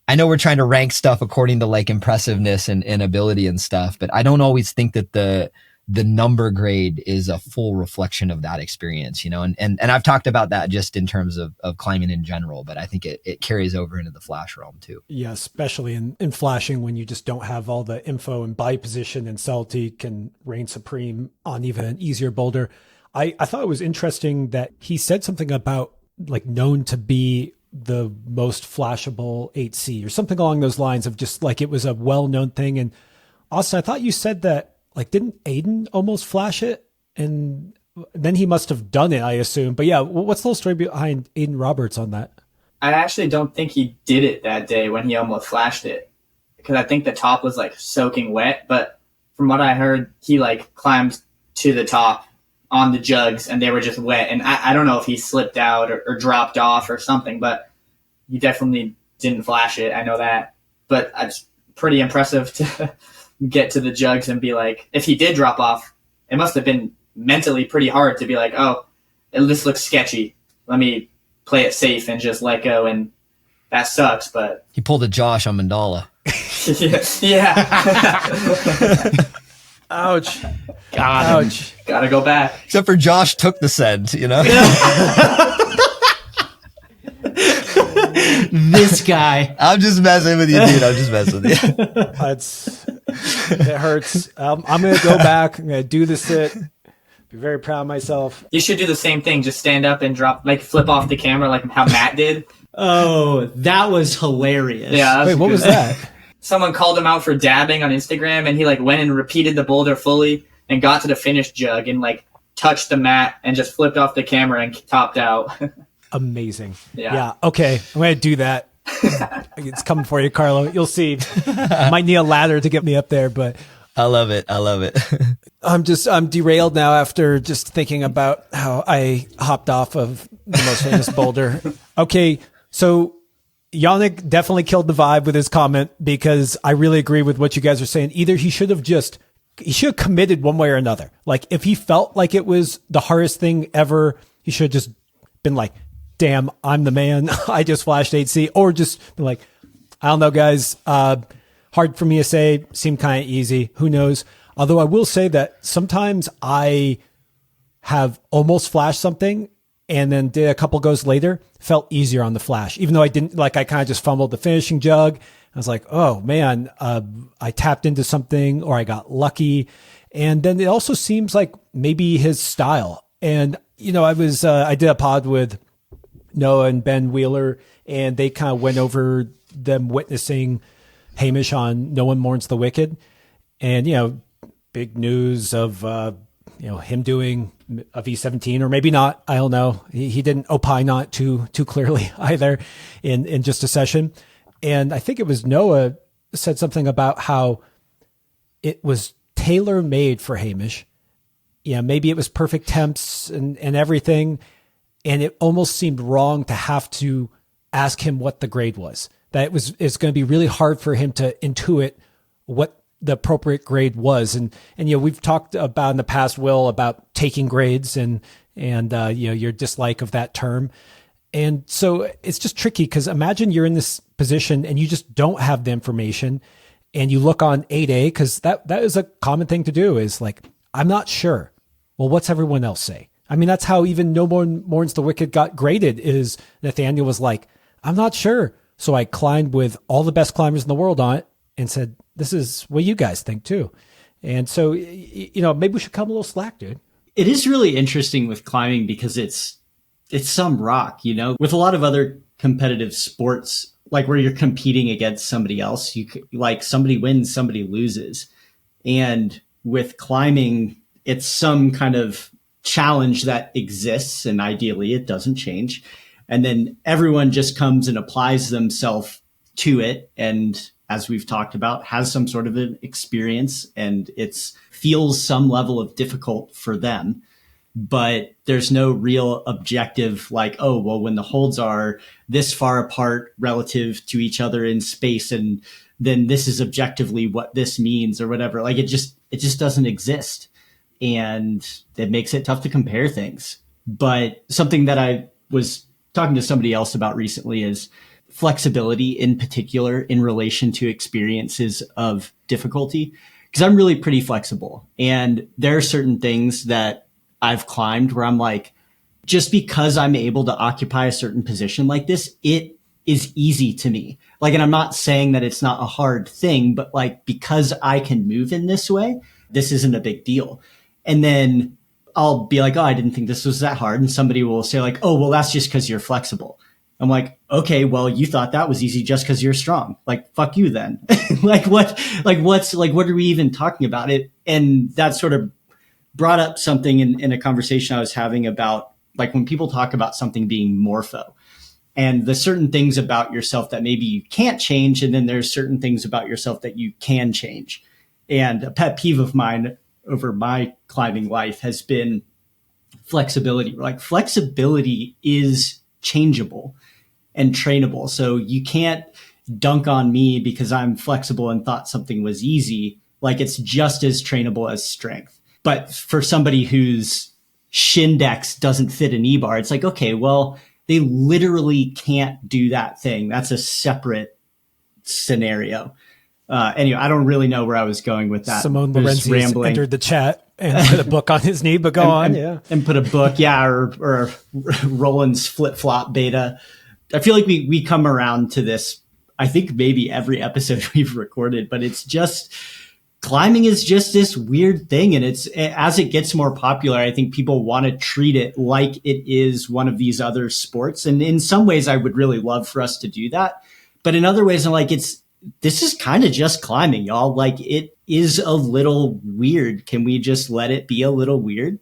I know we're trying to rank stuff according to like impressiveness and ability and stuff, but I don't always think that the number grade is a full reflection of that experience, and I've talked about that just in terms of climbing in general, but I think it carries over into the flash realm too. Yeah, especially in flashing, when you just don't have all the info, and body position and subtlety can reign supreme on even an easier boulder. I thought it was interesting that he said something about like known to be the most flashable 8C or something along those lines, of just like it was a well-known thing. And also, I thought you said that, like, didn't Aiden almost flash it? And then he must have done it, I assume. But yeah, what's the whole story behind Aiden Roberts on that? I actually don't think he did it that day when he almost flashed it, because I think the top was like soaking wet. But from what I heard, he like climbed to the top on the jugs and they were just wet. And I don't know if he slipped out or dropped off or something, but he definitely didn't flash it. I know that. But it's pretty impressive to get to the jugs and be like, if he did drop off, it must have been mentally pretty hard to be like, oh, this looks sketchy. Let me play it safe and just let go. And that sucks, but he pulled a Josh on Mandala. Yeah. Ouch. Ouch. Gotta go back. Except for Josh took the scent, This guy. I'm just messing with you, dude. I'm just messing with you. It hurts. I'm going to go back. I'm going to do the sit. Be very proud of myself. You should do the same thing. Just stand up and drop, like flip off the camera like how Matt did. Oh, that was hilarious. Yeah. Wait, what was that? Someone called him out for dabbing on Instagram, and he like went and repeated the boulder fully and got to the finish jug and like touched the mat and just flipped off the camera and topped out. amazing. Yeah. Okay. I'm going to do that. It's coming for you, Carlo. You'll see. Might need a ladder to get me up there, but I love it. I'm derailed now after just thinking about how I hopped off of the most famous boulder. Okay. So Yannick definitely killed the vibe with his comment, because I really agree with what you guys are saying. Either he should have committed one way or another. Like, if he felt like it was the hardest thing ever, he should have just been like, damn, I'm the man. I just flashed 8C, or just been like, I don't know, guys. Hard for me to say. Seemed kind of easy. Who knows? Although I will say that sometimes I have almost flashed something and then did a couple goes later, felt easier on the flash, even though I didn't, like, I kind of just fumbled the finishing jug. I was like, oh man, I tapped into something, or I got lucky. And then it also seems like maybe his style. And, I did a pod with Noah and Ben Wheeler, and they kind of went over them witnessing Hamish on No One Mourns the Wicked. And, big news of, him doing a V17, or maybe not. I don't know. He didn't opine on it too clearly either in just a session. And I think it was Noah said something about how it was tailor made for Hamish. Yeah, maybe it was perfect temps and everything. And it almost seemed wrong to have to ask him what the grade was. That it's going to be really hard for him to intuit what the appropriate grade was. And we've talked about in the past, Will, about taking grades and your dislike of that term. And so it's just tricky, because imagine you're in this position and you just don't have the information, and you look on 8A, because that is a common thing to do, is like, I'm not sure. Well, what's everyone else say? I mean, that's how even No One Mourns the Wicked got graded, is Nathaniel was like, I'm not sure. So I climbed with all the best climbers in the world on it and said, this is what you guys think too. And so, maybe we should cut a little slack, dude. It is really interesting with climbing, because it's some rock, with a lot of other competitive sports, like where you're competing against somebody else, like somebody wins, somebody loses. And with climbing, it's some kind of challenge that exists, and ideally it doesn't change. And then everyone just comes and applies themselves to it. And as we've talked about, has some sort of an experience, and feels some level of difficult for them. But there's no real objective, like, oh, well, when the holds are this far apart relative to each other in space, and then this is objectively what this means, or whatever. Like, it just doesn't exist. And it makes it tough to compare things. But something that I was talking to somebody else about recently is flexibility, in particular in relation to experiences of difficulty, because I'm really pretty flexible. And there are certain things that I've climbed where I'm like, just because I'm able to occupy a certain position like this, it is easy to me. Like, and I'm not saying that it's not a hard thing, but like, because I can move in this way, this isn't a big deal. And then I'll be like, oh, I didn't think this was that hard. And somebody will say like, oh, well, that's just because you're flexible. I'm like, okay, well, you thought that was easy just because you're strong. Like, fuck you then. what are we even talking about? It? And that sort of brought up something in a conversation I was having about, like, when people talk about something being morpho, and the certain things about yourself that maybe you can't change. And then there's certain things about yourself that you can change. And a pet peeve of mine over my climbing life has been flexibility. Like, flexibility is changeable and trainable. So you can't dunk on me because I'm flexible and thought something was easy. Like, it's just as trainable as strength. But for somebody whose Shindex doesn't fit an E-bar, it's like, okay, well, they literally can't do that thing. That's a separate scenario. Anyway, I don't really know where I was going with that. Simone Lorenzi entered the chat and put a book on his knee, but go on. Yeah. And put a book. Yeah. Or Roland's flip-flop beta. I feel like we come around to this, I think maybe every episode we've recorded, but it's just, climbing is just this weird thing. And as it gets more popular, I think people want to treat it like it is one of these other sports. And in some ways, I would really love for us to do that. But in other ways, I'm like, this is kind of just climbing, y'all. Like, it is a little weird. Can we just let it be a little weird?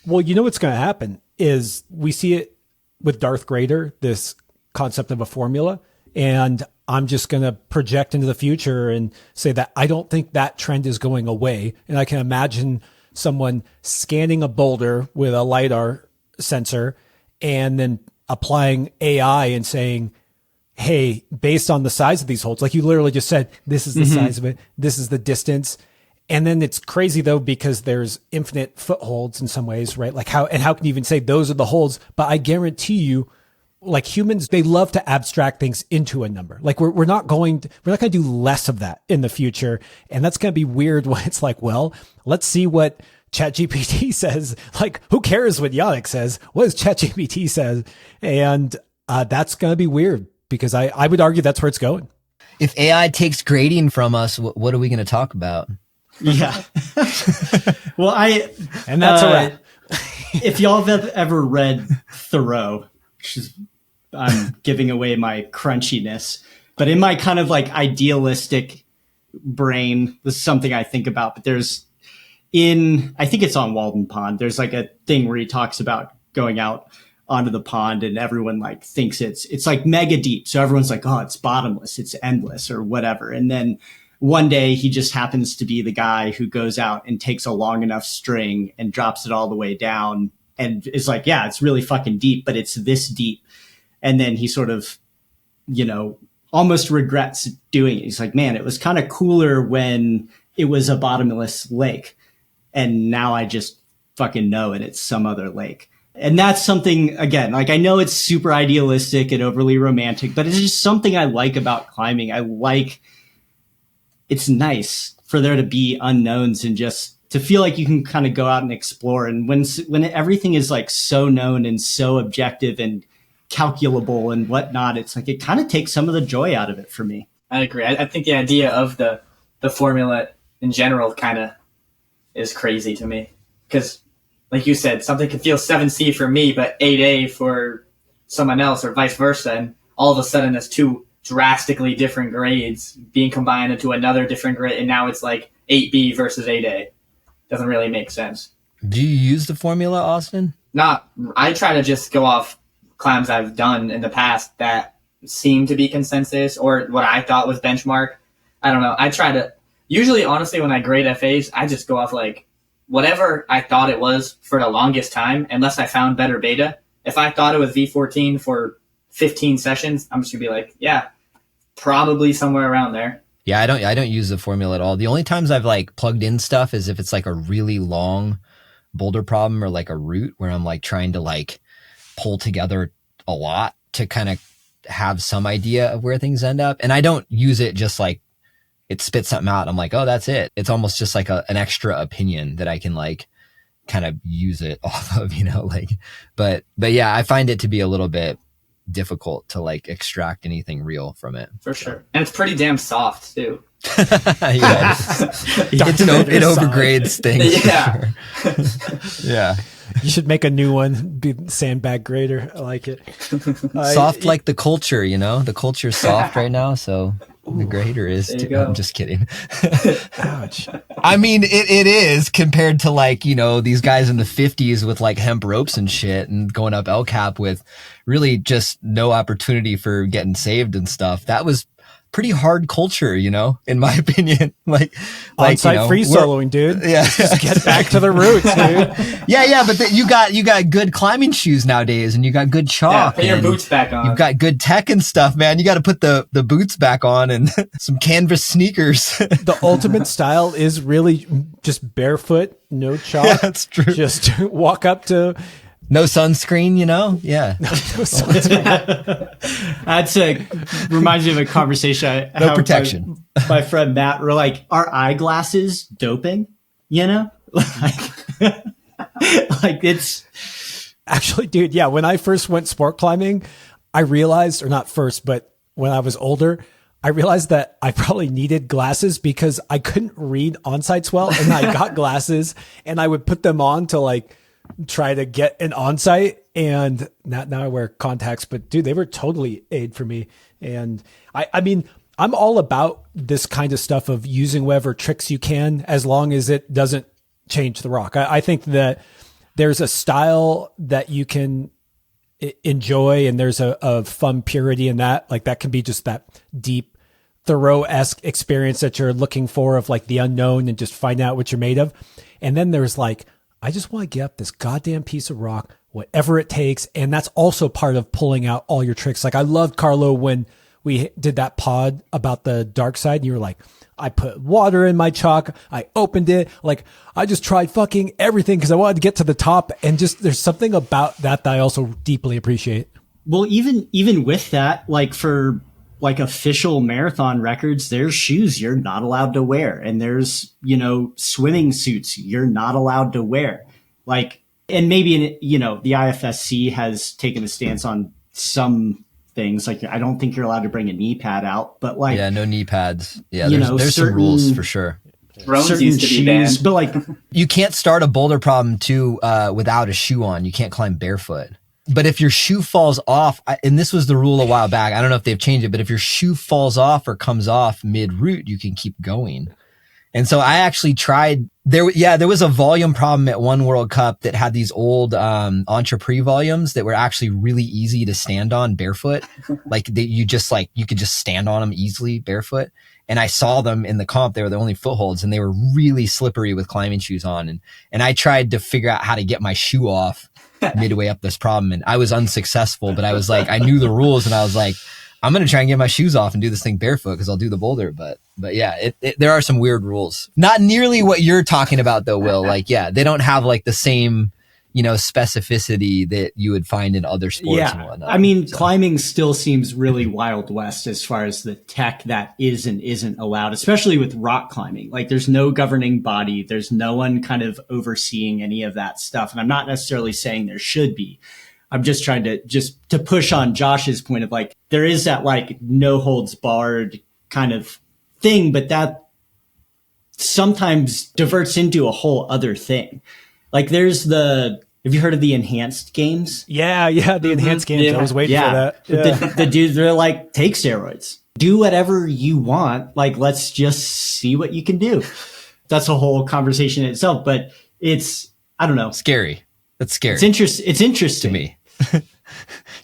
Well, you know what's going to happen is we see it with Darth Grader, this concept of a formula. And I'm just going to project into the future and say that I don't think that trend is going away. And I can imagine someone scanning a boulder with a LiDAR sensor and then applying AI and saying, hey, based on the size of these holes, like you literally just said, this is the size of it, this is the distance. And then it's crazy though, because there's infinite footholds in some ways, right? Like how can you even say those are the holes? But I guarantee you, like humans, they love to abstract things into a number. Like we're not going to do less of that in the future. And that's going to be weird when it's like, well, let's see what ChatGPT says. Like, who cares what Yannick says? What does ChatGPT says? And that's going to be weird because I would argue that's where it's going. If AI takes grading from us, what are we going to talk about? Yeah. Well, and that's a wrap. If y'all have ever read Thoreau, which is, I'm giving away my crunchiness, but in my kind of like idealistic brain, this is something I think about, but I think it's on Walden Pond. There's like a thing where he talks about going out onto the pond and everyone like thinks it's like mega deep. So everyone's like, oh, it's bottomless, it's endless or whatever. And then one day he just happens to be the guy who goes out and takes a long enough string and drops it all the way down and is like, yeah, it's really fucking deep, but it's this deep. And then he sort of, almost regrets doing it. He's like, man, it was kind of cooler when it was a bottomless lake. And now I just fucking know it. It's some other lake. And that's something, again, like I know it's super idealistic and overly romantic, but it's just something I like about climbing. It's nice for there to be unknowns and just to feel like you can kind of go out and explore. And when everything is like so known and so objective and calculable and whatnot, it's like it kind of takes some of the joy out of it for me. I agree. I think the idea of the formula in general kind of is crazy to me because, like you said, something can feel 7C for me, but 8A for someone else or vice versa. And all of a sudden there's two drastically different grades being combined into another different grade. And now it's like 8B versus 8A. Doesn't really make sense. Do you use the formula, Austin? I try to just go off climbs I've done in the past that seem to be consensus or what I thought was benchmark. I don't know. I try to, usually, honestly, when I grade FAs, I just go off like whatever I thought it was for the longest time, unless I found better beta. If I thought it was V14 for 15 sessions, I'm just gonna be like, yeah, probably somewhere around there. Yeah, I don't use the formula at all. The only times I've like plugged in stuff is if it's like a really long boulder problem or like a route where I'm like trying to like pull together a lot to kind of have some idea of where things end up. And I don't use it just like it spits something out. I'm like, oh, that's it. It's almost just like an extra opinion that I can like kind of use it off of, but yeah, I find it to be a little bit difficult to like extract anything real from it. For sure. And it's pretty damn soft too. Yeah, it overgrades things. Yeah. Sure. Yeah. You should make a new one, be sandbag grader. I like it. Soft like the culture, the culture's soft right now. So the grader is too. I'm just kidding. Ouch. I mean, it is compared to like, these guys in the 50s with like hemp ropes and shit and going up El Cap with really just no opportunity for getting saved and stuff. That was pretty hard culture, in my opinion. Like on-site free soloing, dude. Yeah. Just get back to the roots, dude. Yeah. But you got good climbing shoes nowadays and you got good chalk. Yeah, put your boots back on. You've got good tech and stuff, man. You got to put the boots back on and some canvas sneakers. The ultimate style is really just barefoot, no chalk. Yeah, that's true. Just walk up to... No sunscreen, Yeah. No sunscreen. That's reminds me of a conversation I had protection. With my friend Matt. We're like, are eyeglasses doping? Like it's actually, dude. Yeah. When I first went sport climbing, I realized, or not first, but when I was older, I realized that I probably needed glasses because I couldn't read on sites well. And I got glasses and I would put them on to like try to get an on-site, and now I wear contacts, but dude, they were totally aid for me. And I mean, I'm all about this kind of stuff of using whatever tricks you can, as long as it doesn't change the rock. I think that there's a style that you can enjoy, and there's a fun purity in that. Like that can be just that deep, Thoreau-esque experience that you're looking for of like the unknown and just find out what you're made of. And then there's like, I just want to get up this goddamn piece of rock, whatever it takes. And that's also part of pulling out all your tricks. Like I loved, Carlo, when we did that pod about the dark side, and you were like, I put water in my chalk. I opened it. Like I just tried fucking everything because I wanted to get to the top. And just there's something about that I also deeply appreciate. Well, even with that, like for like official marathon records, there's shoes you're not allowed to wear. And there's, swimming suits you're not allowed to wear. Like, and maybe, the IFSC has taken a stance on some things. Like, I don't think you're allowed to bring a knee pad out, but like, yeah, no knee pads. Yeah. There's some rules for sure. Roans used to be banned. But like, you can't start a boulder problem too, without a shoe on. You can't climb barefoot. But if your shoe falls off, and this was the rule a while back, I don't know if they've changed it, but if your shoe falls off or comes off mid-route, you can keep going. And so I actually tried, there was a volume problem at one World Cup that had these old Entrepris volumes that were actually really easy to stand on barefoot. Like you could just stand on them easily barefoot. And I saw them in the comp. They were the only footholds, and they were really slippery with climbing shoes on. And I tried to figure out how to get my shoe off midway up this problem, and I was unsuccessful, but I was like, I knew the rules, and I was like, I'm going to try and get my shoes off and do this thing barefoot because I'll do the boulder. But yeah, there are some weird rules. Not nearly what you're talking about though, Will. Like, yeah, they don't have like the same, specificity that you would find in other sports and whatnot. I mean, climbing still seems really Wild West as far as the tech that is and isn't allowed, especially with rock climbing. Like there's no governing body. There's no one kind of overseeing any of that stuff. And I'm not necessarily saying there should be. I'm just trying to push on Josh's point of like, there is that like no holds barred kind of thing, but that sometimes diverts into a whole other thing. Like there's have you heard of the enhanced games? Yeah, the enhanced games. Yeah. I was waiting for that. Yeah. The dudes, they're like, take steroids. Do whatever you want. Like, let's just see what you can do. That's a whole conversation in itself, but I don't know. Scary. That's scary. It's interesting to me.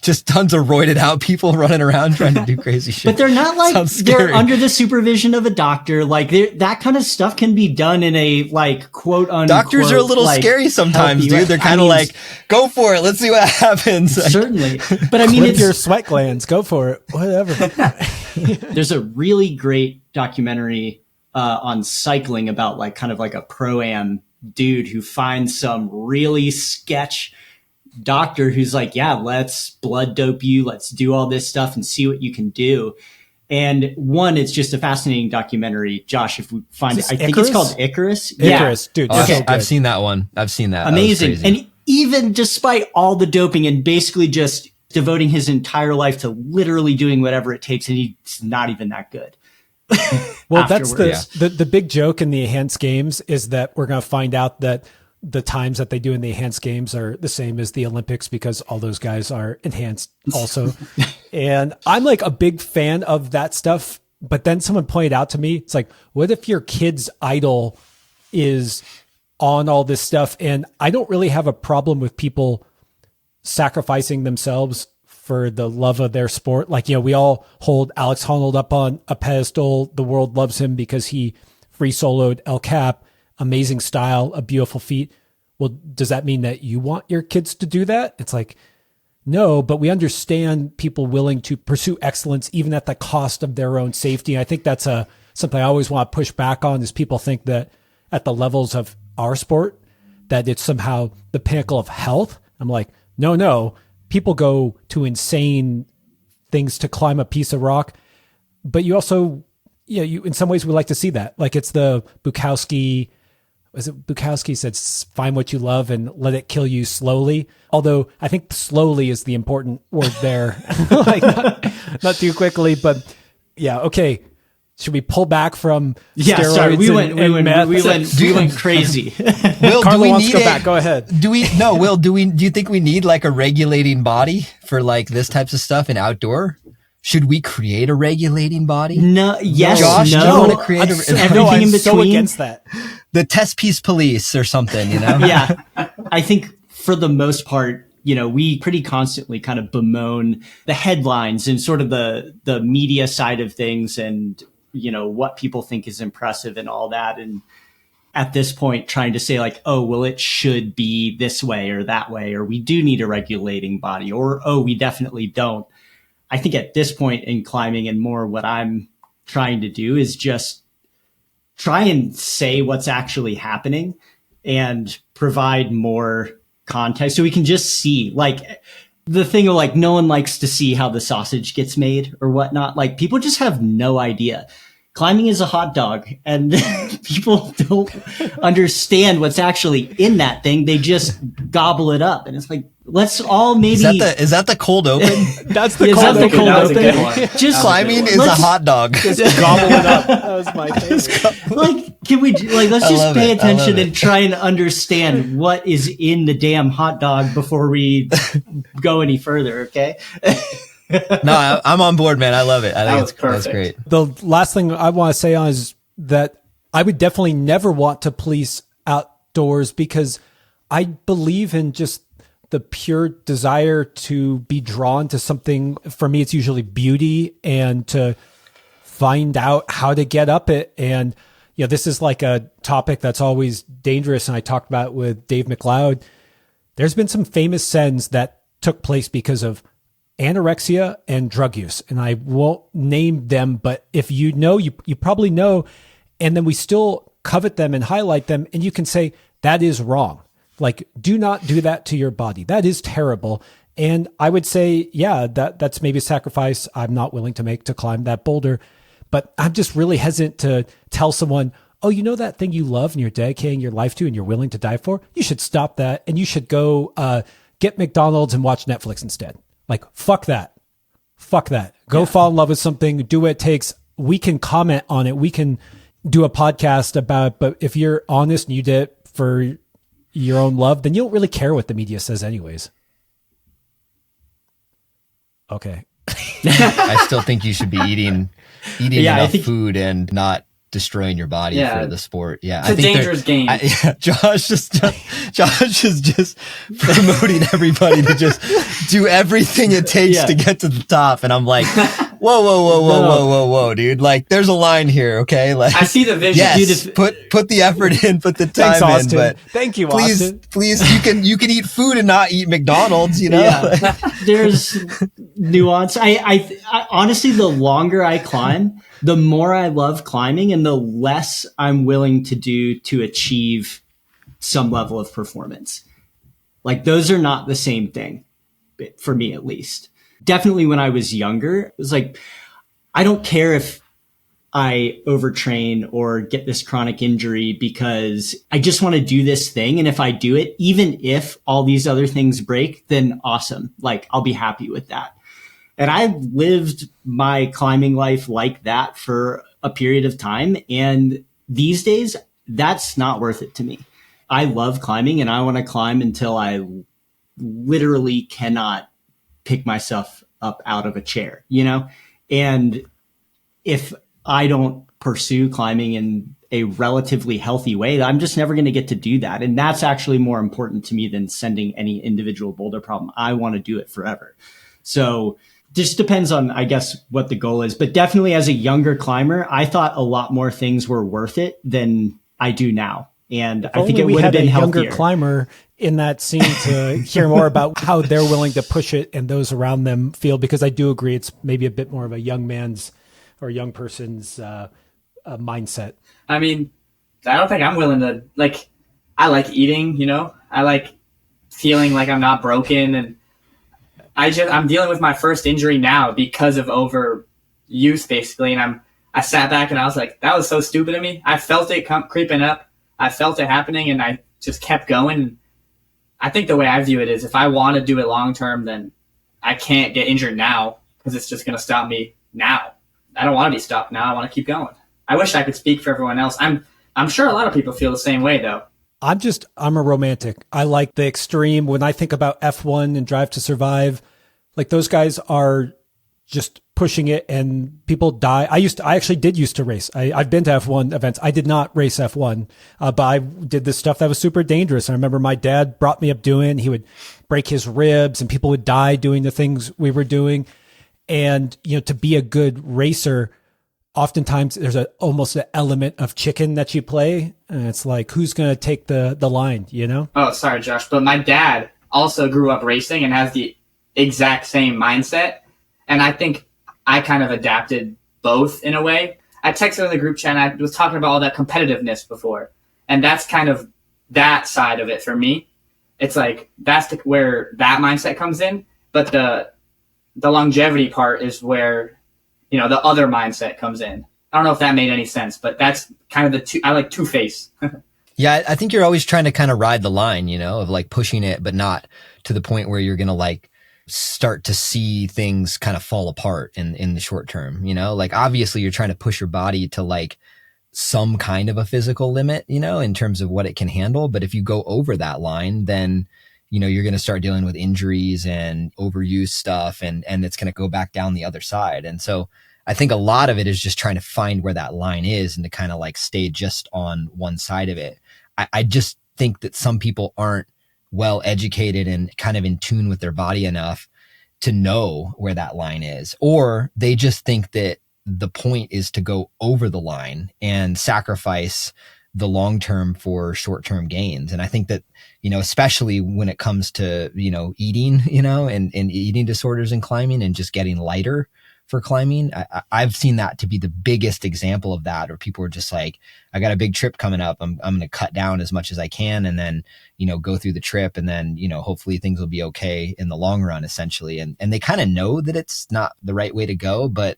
Just tons of roided out people running around trying to do crazy shit. But they're not like, they're under the supervision of a doctor. Like that kind of stuff can be done in a like quote unquote. Doctors are a little like, scary sometimes, dude. They're kind of like, go for it. Let's see what happens. Certainly. But I mean, it's your sweat glands. Go for it. Whatever. There's a really great documentary on cycling about like kind of like a pro-am dude who finds some really sketch doctor who's like, yeah, let's blood dope you. Let's do all this stuff and see what you can do. And one, it's just a fascinating documentary. Josh, if we find it, I think it's called Icarus. Icarus, yeah. Dude. Okay. I've seen that one. I've seen that. Amazing. That and even despite all the doping and basically just devoting his entire life to literally doing whatever it takes, and he's not even that good. Well, that's the big joke in the enhanced games is that we're going to find out that the times that they do in the enhanced games are the same as the Olympics because all those guys are enhanced also. And I'm like a big fan of that stuff. But then someone pointed out to me, it's like, what if your kid's idol is on all this stuff? And I don't really have a problem with people sacrificing themselves for the love of their sport. Like, we all hold Alex Honnold up on a pedestal. The world loves him because he free soloed El Cap. Amazing style, a beautiful feat. Well, does that mean that you want your kids to do that? It's like, no, but we understand people willing to pursue excellence even at the cost of their own safety. And I think that's something I always want to push back on is people think that at the levels of our sport, that it's somehow the pinnacle of health. I'm like, no, people go to insane things to climb a piece of rock, but you also, you in some ways we like to see that. Like it's the Bukowski said, find what you love and let it kill you slowly. Although I think slowly is the important word there. Like not too quickly, but yeah. Okay. Should we pull back from steroids? Sorry, we went crazy. Will, Carlo wants to go back. Go ahead. Will, do you think we need like a regulating body for like this types of stuff in outdoor? Should we create a regulating body? No, yes, Josh, no. do you want to create everything in between? So against that. The test piece police or something, Yeah. I think for the most part, we pretty constantly kind of bemoan the headlines and sort of the media side of things and, what people think is impressive and all that. And at this point, trying to say like, oh, well, it should be this way or that way, or we do need a regulating body, or, oh, we definitely don't. I think at this point in climbing and more what I'm trying to do is just try and say what's actually happening and provide more context so we can just see, like, the thing of like, no one likes to see how the sausage gets made or whatnot. Like, people just have no idea. Climbing is a hot dog, and people don't understand what's actually in that thing. They just gobble it up, and it's like, let's all maybe. Is that the cold open? That's the That was a good open. one. Just Climbing is a hot dog. Just gobble it up. That was my favorite. Like, can we let's I just love pay it. I love attention it. and try and understand what is in the damn hot dog before we go any further, okay? No, I'm on board, man. I love it. I That think was that's perfect. great. The last thing I want to say on is that I would definitely never want to police outdoors because I believe in just the pure desire to be drawn to something. For me, it's usually beauty and to find out how to get up it. And, this is like a topic that's always dangerous. And I talked about it with Dave McLeod. There's been some famous sends that took place because of anorexia and drug use. And I won't name them, but if you know, you probably know. And then we still covet them and highlight them. And you can say, that is wrong. Like, do not do that to your body. That is terrible. And I would say, yeah, that's maybe a sacrifice I'm not willing to make to climb that boulder. But I'm just really hesitant to tell someone, oh, that thing you love and you're dedicating your life to and you're willing to die for? You should stop that. And you should go get McDonald's and watch Netflix instead. Like, fuck that. Fuck that. Go fall in love with something. Do what it takes. We can comment on it. We can do a podcast about it. But if you're honest and you did it for your own love, then you don't really care what the media says anyways. Okay. I still think you should be eating Yeah, enough food and not destroying your body Yeah. for the sport. Yeah, It's a dangerous game. Josh is just promoting everybody to just do everything it takes to get to the top, and I'm like, whoa, dude! Like, there's a line here, okay? Like, I see the vision. yes, put the effort in, put the time Thanks, Austin. in, but Thank you, please, Austin. please, you can eat food and not eat McDonald's, Yeah. There's nuance. I honestly, the longer I climb, the more I love climbing and the less I'm willing to do to achieve some level of performance. Like, those are not the same thing, for me at least. Definitely when I was younger, it was like, I don't care if I overtrain or get this chronic injury because I just want to do this thing. And if I do it, even if all these other things break, then awesome. Like, I'll be happy with that. And I've lived my climbing life like that for a period of time. And these days, that's not worth it to me. I love climbing and I want to climb until I literally cannot pick myself up out of a chair, And if I don't pursue climbing in a relatively healthy way, I'm just never going to get to do that. And that's actually more important to me than sending any individual boulder problem. I want to do it forever. So just depends on, I guess, what the goal is. But definitely as a younger climber, I thought a lot more things were worth it than I do now. And I think it would have been healthier. Younger climber in that scene to hear more about how they're willing to push it and those around them feel, because I do agree it's maybe a bit more of a young man's or young person's mindset. I mean, I don't think I'm willing to, like, I like eating, I like feeling like I'm not broken, and I'm dealing with my first injury now because of overuse, basically. And I sat back and I was like, that was so stupid of me. I felt it creeping up. I felt it happening, and I just kept going. I think the way I view it is, if I want to do it long term, then I can't get injured now because it's just going to stop me now. I don't want to be stopped now. I want to keep going. I wish I could speak for everyone else. I'm sure a lot of people feel the same way, though. I'm a romantic. I like the extreme. When I think about F1 and Drive to Survive, like, those guys are just pushing it and people die. I actually did used to race. I've been to F1 events. I did not race F1, but I did this stuff that was super dangerous. I remember my dad brought me up doing, he would break his ribs and people would die doing the things we were doing. And, to be a good racer, oftentimes there's almost an element of chicken that you play. And it's like, who's going to take the line, Oh, sorry, Josh. But my dad also grew up racing and has the exact same mindset. And I think I kind of adapted both in a way. I texted in the group chat and I was talking about all that competitiveness before. And that's kind of that side of it for me. It's like, that's where that mindset comes in. But the longevity part is where, the other mindset comes in. I don't know if that made any sense, but that's kind of I like two-face. Yeah, I think you're always trying to kind of ride the line, of like pushing it, but not to the point where you're going to like start to see things kind of fall apart in the short term, like obviously you're trying to push your body to like some kind of a physical limit, in terms of what it can handle. But if you go over that line, then, you're going to start dealing with injuries and overuse stuff and it's going to go back down the other side. And so I think a lot of it is just trying to find where that line is and to kind of like stay just on one side of it. I just think that some people aren't well educated and kind of in tune with their body enough to know where that line is, or they just think that the point is to go over the line and sacrifice the long term for short term gains. And I think that, especially when it comes to, eating, and eating disorders and climbing and just getting lighter for climbing, I've seen that to be the biggest example of that, or people are just like, I got a big trip coming up. I'm going to cut down as much as I can and then, go through the trip and then, hopefully things will be okay in the long run, essentially. And they kind of know that it's not the right way to go. But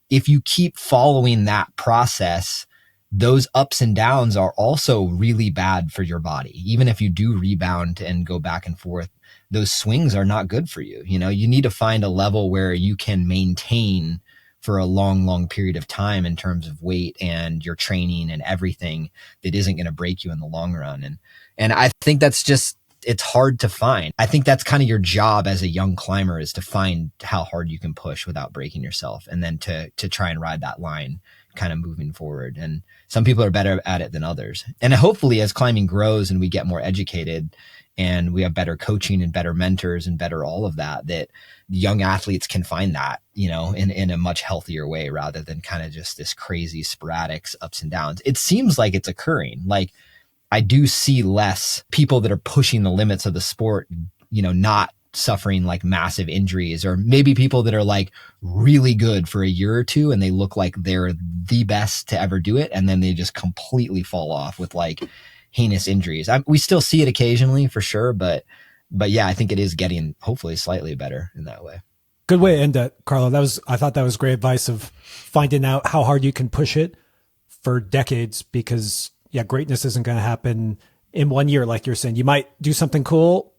if you keep following that process, those ups and downs are also really bad for your body. Even if you do rebound and go back and forth, those swings are not good for you. You need to find a level where you can maintain for a long, long period of time in terms of weight and your training and everything that isn't going to break you in the long run. And I think that's just, it's hard to find. I think that's kind of your job as a young climber, is to find how hard you can push without breaking yourself, and then to try and ride that line kind of moving forward. And some people are better at it than others. And hopefully as climbing grows and we get more educated and we have better coaching and better mentors and better all of that, that young athletes can find that, in a much healthier way, rather than kind of just this crazy sporadic ups and downs. It seems like it's occurring. Like I do see less people that are pushing the limits of the sport, not suffering like massive injuries, or maybe people that are like really good for a year or two and they look like they're the best to ever do it, and then they just completely fall off with like heinous injuries. We still see it occasionally for sure, but yeah, I think it is getting hopefully slightly better in that way. Good way to end that, Carlo. I thought that was great advice of finding out how hard you can push it for decades, because greatness isn't going to happen in 1 year. Like you're saying, you might do something cool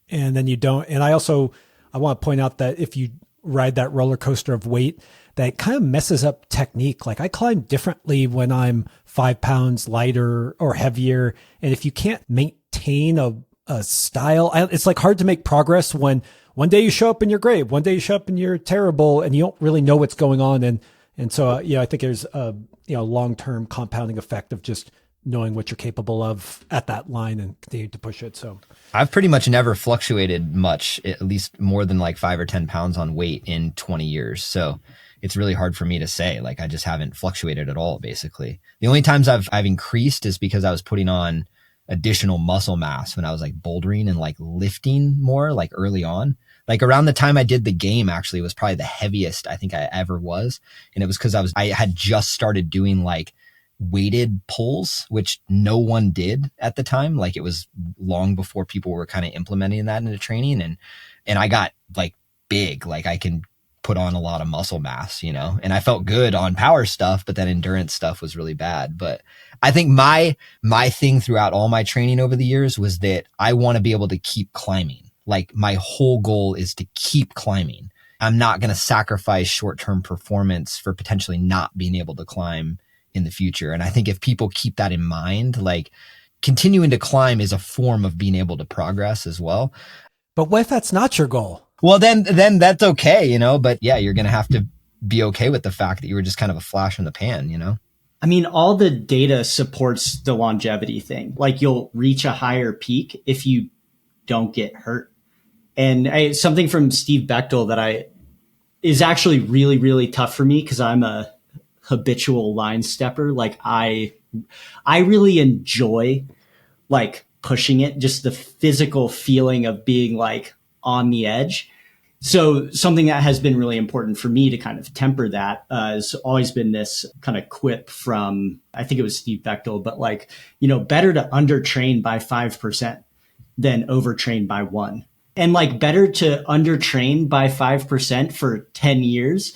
and then you don't. And I want to point out that if you ride that roller coaster of weight, that it kind of messes up technique. Like I climb differently when I'm 5 pounds lighter or heavier. And if you can't maintain a style, it's like hard to make progress when one day you show up and you're great, one day you show up and you're terrible, and you don't really know what's going on. And so, I think there's a, long-term compounding effect of just knowing what you're capable of at that line and continue to push it. So I've pretty much never fluctuated much, at least more than like 5 or 10 pounds on weight in 20 years. So it's really hard for me to say. Like I just haven't fluctuated at all, basically. The only times I've increased is because I was putting on additional muscle mass when I was like bouldering and like lifting more, like early on. Like around the time I did the game, actually was probably the heaviest I think I ever was. And it was because I had just started doing like weighted pulls, which no one did at the time. Like it was long before people were kind of implementing that into training. And I got like big, like I can put on a lot of muscle mass, and I felt good on power stuff, but then endurance stuff was really bad. But I think my thing throughout all my training over the years was that I want to be able to keep climbing. Like my whole goal is to keep climbing. I'm not going to sacrifice short-term performance for potentially not being able to climb in the future. And I think if people keep that in mind, like continuing to climb is a form of being able to progress as well. But what if that's not your goal? Well, then that's okay, but yeah, you're going to have to be okay with the fact that you were just kind of a flash in the pan, you know? I mean, all the data supports the longevity thing. Like you'll reach a higher peak if you don't get hurt. And something from Steve Bechtel that is actually really, really tough for me because I'm a habitual line stepper. Like I really enjoy like pushing it, just the physical feeling of being like on the edge. So something that has been really important for me to kind of temper that has always been this kind of quip from, I think it was Steve Bechtel, but like, better to undertrain by 5% than overtrain by 1%. And like better to undertrain by 5% for 10 years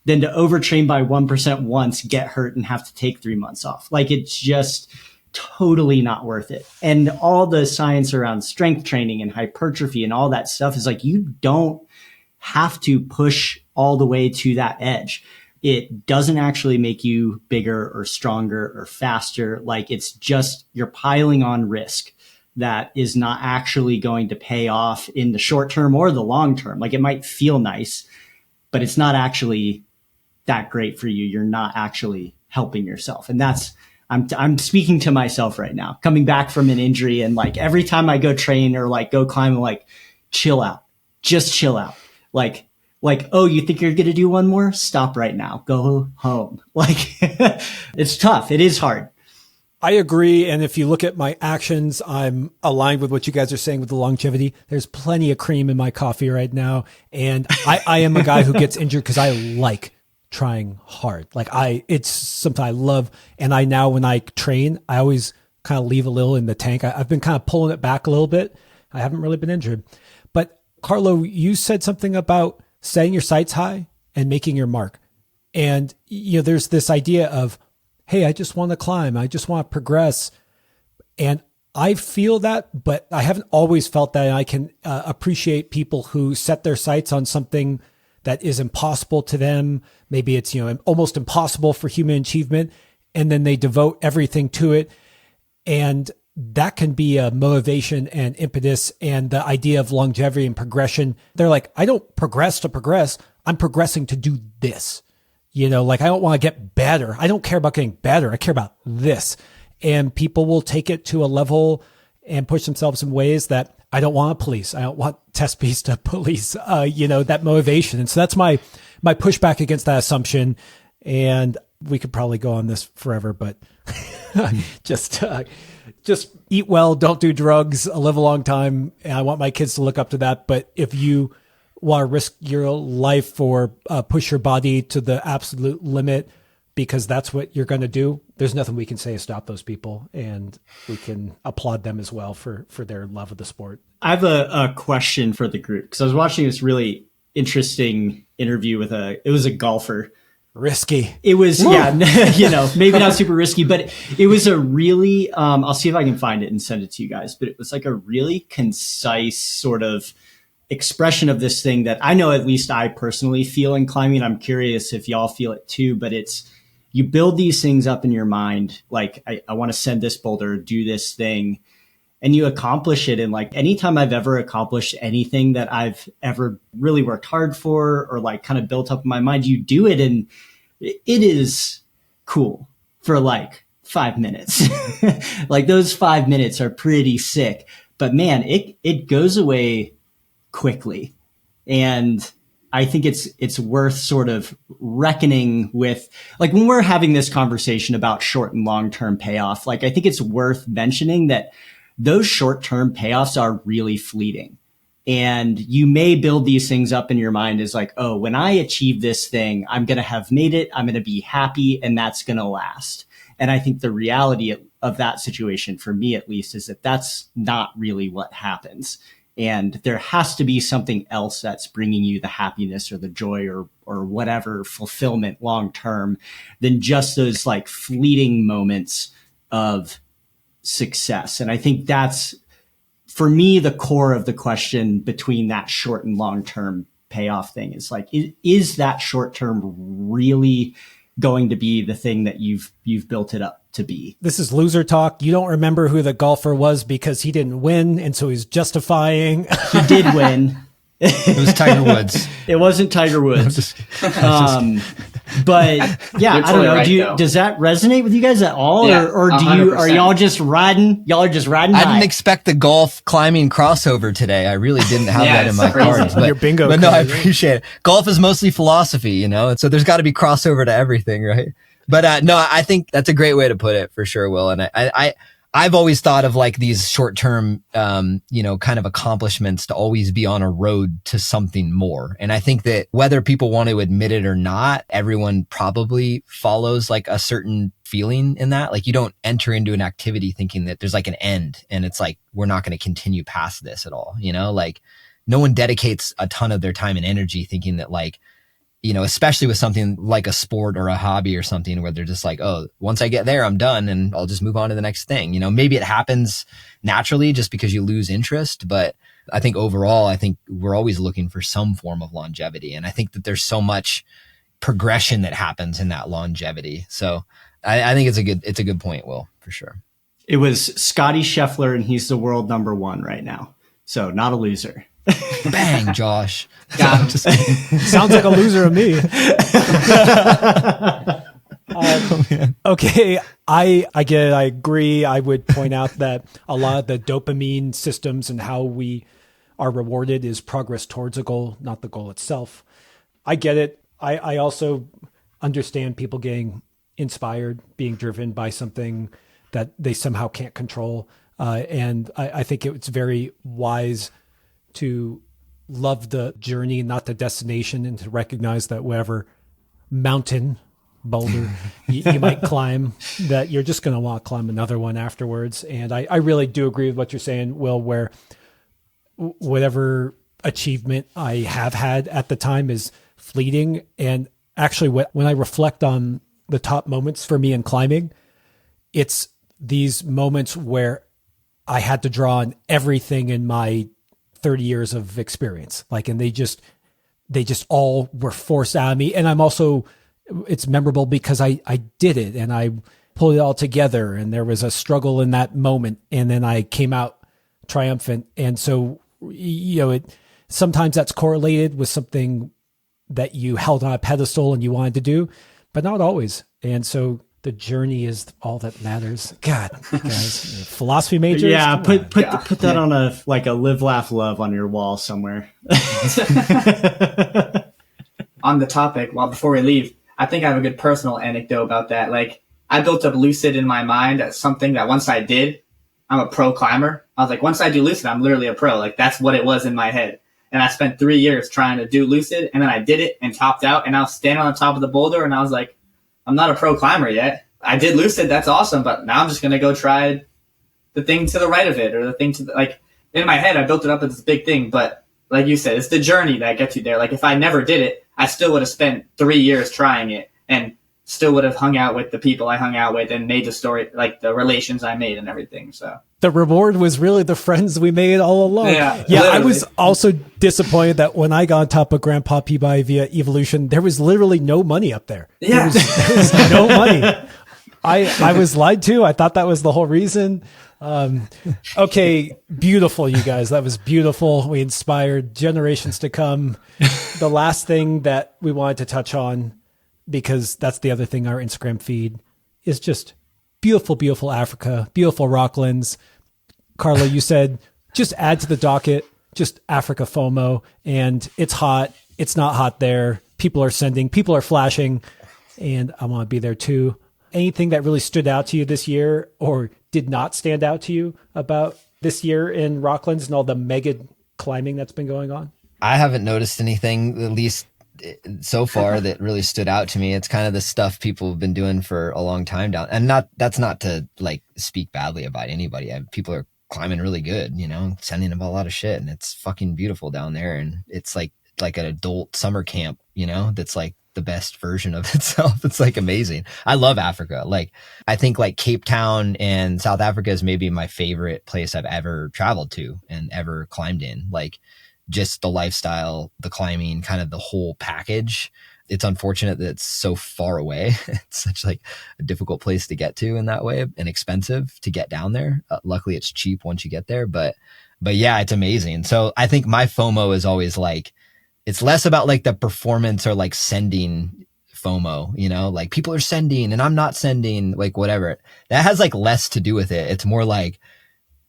than to overtrain by 1% once, get hurt and have to take 3 months off. Like it's just totally not worth it. And all the science around strength training and hypertrophy and all that stuff is like, you don't have to push all the way to that edge. It doesn't actually make you bigger or stronger or faster. Like it's just, you're piling on risk that is not actually going to pay off in the short term or the long term. Like it might feel nice, but it's not actually that great for you. You're not actually helping yourself. And I'm speaking to myself right now, coming back from an injury. And like every time I go train or like go climb, I'm like, chill out, just chill out. Like, oh, you think you're going to do one more? Stop right now. Go home. Like it's tough. It is hard. I agree. And if you look at my actions, I'm aligned with what you guys are saying with the longevity. There's plenty of cream in my coffee right now. And I am a guy who gets injured because I like trying hard. Like it's something I love. And now when I train, I always kind of leave a little in the tank. I've been kind of pulling it back a little bit. I haven't really been injured. But Carlo, you said something about setting your sights high and making your mark. And, there's this idea of, hey, I just want to climb. I just want to progress. And I feel that, but I haven't always felt that. And I can appreciate people who set their sights on something that is impossible to them. Maybe it's, almost impossible for human achievement. And then they devote everything to it. And that can be a motivation and impetus. And the idea of longevity and progression, they're like, I don't progress to progress. I'm progressing to do this. Like I don't want to get better. I don't care about getting better. I care about this. And people will take it to a level and push themselves in ways that I don't want to police. I don't want test piece to police, that motivation. And so that's my pushback against that assumption. And we could probably go on this forever, but just eat well, don't do drugs, live a long time. And I want my kids to look up to that. But if you want to risk your life or push your body to the absolute limit because that's what you're going to do, there's nothing we can say to stop those people. And we can applaud them as well for their love of the sport. I have a question for the group because I was watching this really interesting interview with it was a golfer. Risky. It was, yeah, maybe not super risky, but it was a really, I'll see if I can find it and send it to you guys, but it was like a really concise sort of expression of this thing that I know at least I personally feel in climbing. I'm curious if y'all feel it too, but it's, you build these things up in your mind. Like I want to send this boulder, do this thing, and you accomplish it. And like anytime I've ever accomplished anything that I've ever really worked hard for or like kind of built up in my mind, you do it. And it is cool for like 5 minutes. Like those 5 minutes are pretty sick, but man, it goes away quickly. And I think it's worth sort of reckoning with, like when we're having this conversation about short and long-term payoff, like I think it's worth mentioning that those short-term payoffs are really fleeting. And you may build these things up in your mind as like, oh, when I achieve this thing, I'm going to have made it. I'm going to be happy and that's going to last. And I think the reality of that situation, for me at least, is that that's not really what happens. And there has to be something else that's bringing you the happiness or the joy or whatever fulfillment long term than just those like fleeting moments of success. And I think that's, for me, the core of the question between that short and long term payoff thing is like, is that short term really going to be the thing that you've built it up to be? This is loser talk. You don't remember who the golfer was because he didn't win, and so he's justifying. He did win. It was Tiger Woods. It wasn't Tiger Woods. But yeah, I don't know. Right, does that resonate with you guys at all? Yeah, or do 100%. are y'all just riding? Y'all are just riding I high? didn't expect the golf climbing crossover today. I really didn't have Yeah, that in it's my crazy. cards. But, Your bingo but no, I card, right? appreciate it. Golf is mostly philosophy, you know, and so there's got to be crossover to everything, right? But no, I think that's a great way to put it for sure, Will. And I've always thought of like these short-term, you know, kind of accomplishments to always be on a road to something more. And I think that whether people want to admit it or not, everyone probably follows like a certain feeling in that. Like you don't enter into an activity thinking that there's like an end and it's like, we're not going to continue past this at all. You know, like no one dedicates a ton of their time and energy thinking that like, you know, especially with something like a sport or a hobby or something where they're just like, oh, once I get there, I'm done and I'll just move on to the next thing. You know, maybe it happens naturally just because you lose interest. But I think overall, I think we're always looking for some form of longevity. And I think that there's so much progression that happens in that longevity. So I think it's a good point, Will, for sure. It was Scotty Scheffler, and he's the world number 1 right now. So not a loser. Bang, Josh. Got him. Sounds like a loser to me. Okay, I get it. I agree. I would point out that a lot of the dopamine systems and how we are rewarded is progress towards a goal, not the goal itself. I get it. I also understand people getting inspired, being driven by something that they somehow can't control. And I think it's very wise to love the journey, not the destination, and to recognize that whatever mountain, boulder you might climb, that you're just going to want to climb another one afterwards. And I really do agree with what you're saying, Will, where whatever achievement I have had at the time is fleeting. And actually, when I reflect on the top moments for me in climbing, it's these moments where I had to draw on everything in my 30 years of experience. Like, and they just all were forced out of me. And I'm also, it's memorable because I did it and I pulled it all together and there was a struggle in that moment. And then I came out triumphant. And so, you know, sometimes that's correlated with something that you held on a pedestal and you wanted to do, but not always. And so the journey is all that matters. God, guys, philosophy majors. Yeah, put that on a live, laugh, love on your wall somewhere. On the topic, well, before we leave, I think I have a good personal anecdote about that. Like, I built up Lucid in my mind as something that once I did, I'm a pro climber. I was like, once I do Lucid, I'm literally a pro. Like, that's what it was in my head. And I spent 3 years trying to do Lucid, and then I did it and topped out, and I was standing on the top of the boulder, and I was like, I'm not a pro climber yet. I did Lucid, that's awesome, but now I'm just going to go try the thing to the right of it, or the thing to the, like, in my head, I built it up as this big thing, but like you said, it's the journey that gets you there. Like, if I never did it, I still would have spent 3 years trying it, and still would have hung out with the people I hung out with and made the story, like the relations I made and everything. So the reward was really the friends we made all along. Yeah, I was also disappointed that when I got on top of Grandpa Peabody via Evolution, there was literally no money up there. Yeah. There was no money. I was lied to. I thought that was the whole reason. Okay, beautiful, you guys. That was beautiful. We inspired generations to come. The last thing that we wanted to touch on, because that's the other thing our Instagram feed is just beautiful, beautiful Africa, beautiful Rocklands. Carlo, you said just add to the docket, just Africa FOMO, and it's hot. It's not hot there. People are sending, people are flashing, and I want to be there too. Anything that really stood out to you this year or did not stand out to you about this year in Rocklands and all the mega climbing that's been going on? I haven't noticed anything, at least so far, that really stood out to me. It's kind of the stuff people have been doing for a long time down, and that's not to like speak badly about anybody. People are climbing really good, you know, sending them a lot of shit, and it's fucking beautiful down there. And it's like an adult summer camp, you know, that's like the best version of itself. It's like amazing. I love Africa. Like, I think like Cape Town and South Africa is maybe my favorite place I've ever traveled to and ever climbed in. Like, just the lifestyle, the climbing, kind of the whole package. It's unfortunate that it's so far away. It's such like a difficult place to get to in that way, and expensive to get down there. Luckily it's cheap once you get there, but yeah, it's amazing. So I think my FOMO is always like, it's less about like the performance or like sending FOMO, you know, like people are sending and I'm not sending, like whatever. That has like less to do with it. It's more like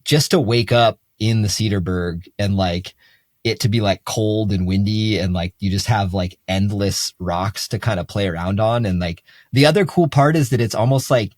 just to wake up in the Cedarburg and like it to be like cold and windy and like you just have like endless rocks to kind of play around on. And like the other cool part is that it's almost like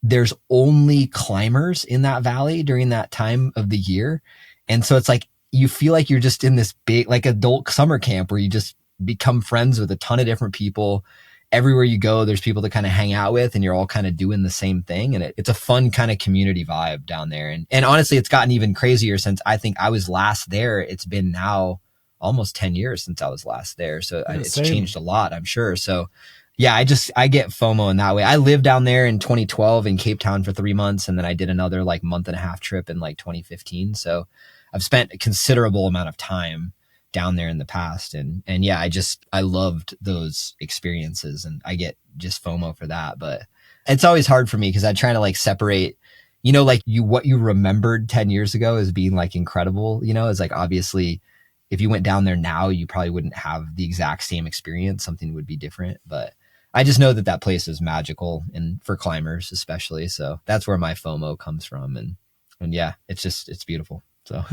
there's only climbers in that valley during that time of the year. And so it's like you feel like you're just in this big like adult summer camp where you just become friends with a ton of different people. Everywhere you go, there's people to kind of hang out with and you're all kind of doing the same thing. And it's a fun kind of community vibe down there. And honestly, it's gotten even crazier since I think I was last there. It's been now almost 10 years since I was last there. So it's changed a lot, I'm sure. So yeah, I get FOMO in that way. I lived down there in 2012 in Cape Town for 3 months. And then I did another like month and a half trip in like 2015. So I've spent a considerable amount of time down there in the past. And yeah, I loved those experiences and I get just FOMO for that. But it's always hard for me because I try to like separate, you know, like what you remembered 10 years ago as being like incredible, you know, is like obviously if you went down there now, you probably wouldn't have the exact same experience. Something would be different, but I just know that place is magical and for climbers especially. So that's where my FOMO comes from. And yeah, it's beautiful. So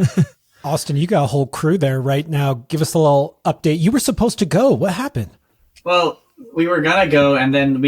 Austin, you got a whole crew there right now. Give us a little update. You were supposed to go. What happened? Well, we were going to go, and then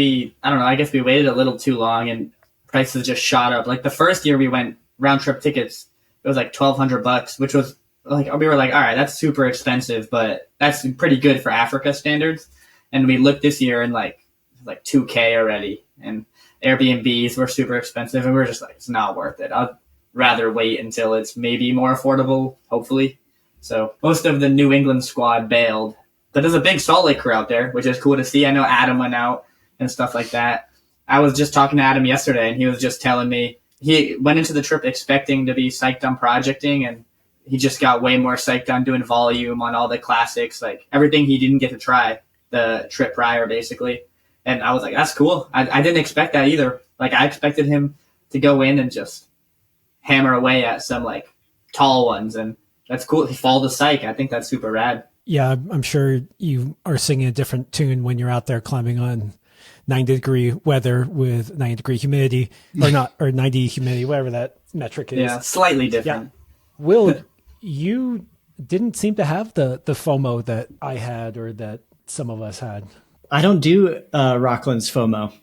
I don't know, I guess we waited a little too long, and prices just shot up. Like, the first year we went round-trip tickets, it was like $1,200, which was, like, we were like, all right, that's super expensive, but that's pretty good for Africa standards. And we looked this year, and, like $2K already, and Airbnbs were super expensive, and we were just like, it's not worth it. I'd rather wait until it's maybe more affordable, hopefully. So most of the New England squad bailed. But there's a big Salt Lake crew out there, which is cool to see. I know Adam went out and stuff like that. I was just talking to Adam yesterday, and he was just telling me he went into the trip expecting to be psyched on projecting, and he just got way more psyched on doing volume on all the classics, like everything he didn't get to try the trip prior, basically. And I was like, that's cool. I didn't expect that either. Like, I expected him to go in and just hammer away at some like tall ones, and that's cool. He followed the psych. I think that's super rad. Yeah, I'm sure you are singing a different tune when you're out there climbing on 90-degree weather with 90-degree humidity, or 90 humidity, whatever that metric is. Yeah, slightly different. Yeah. Will, you didn't seem to have the FOMO that I had or that some of us had. I don't do Rocklands FOMO.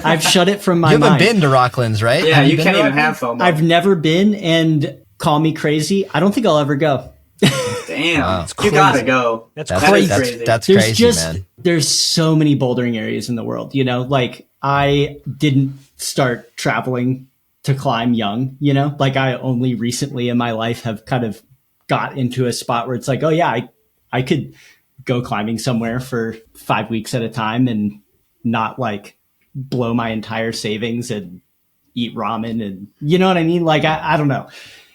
I've shut it from my mind. You mind. haven't been to Rocklands, right? Yeah, you can't even have FOMO. I've never been, and call me crazy, I don't think I'll ever go. Damn, wow. You gotta go. That's crazy. That's crazy, man. There's so many bouldering areas in the world, you know, like I didn't start traveling to climb young, you know, like I only recently in my life have kind of got into a spot where it's like, oh yeah, I could go climbing somewhere for 5 weeks at a time and not like blow my entire savings and eat ramen and you know what I mean? Like, I don't know.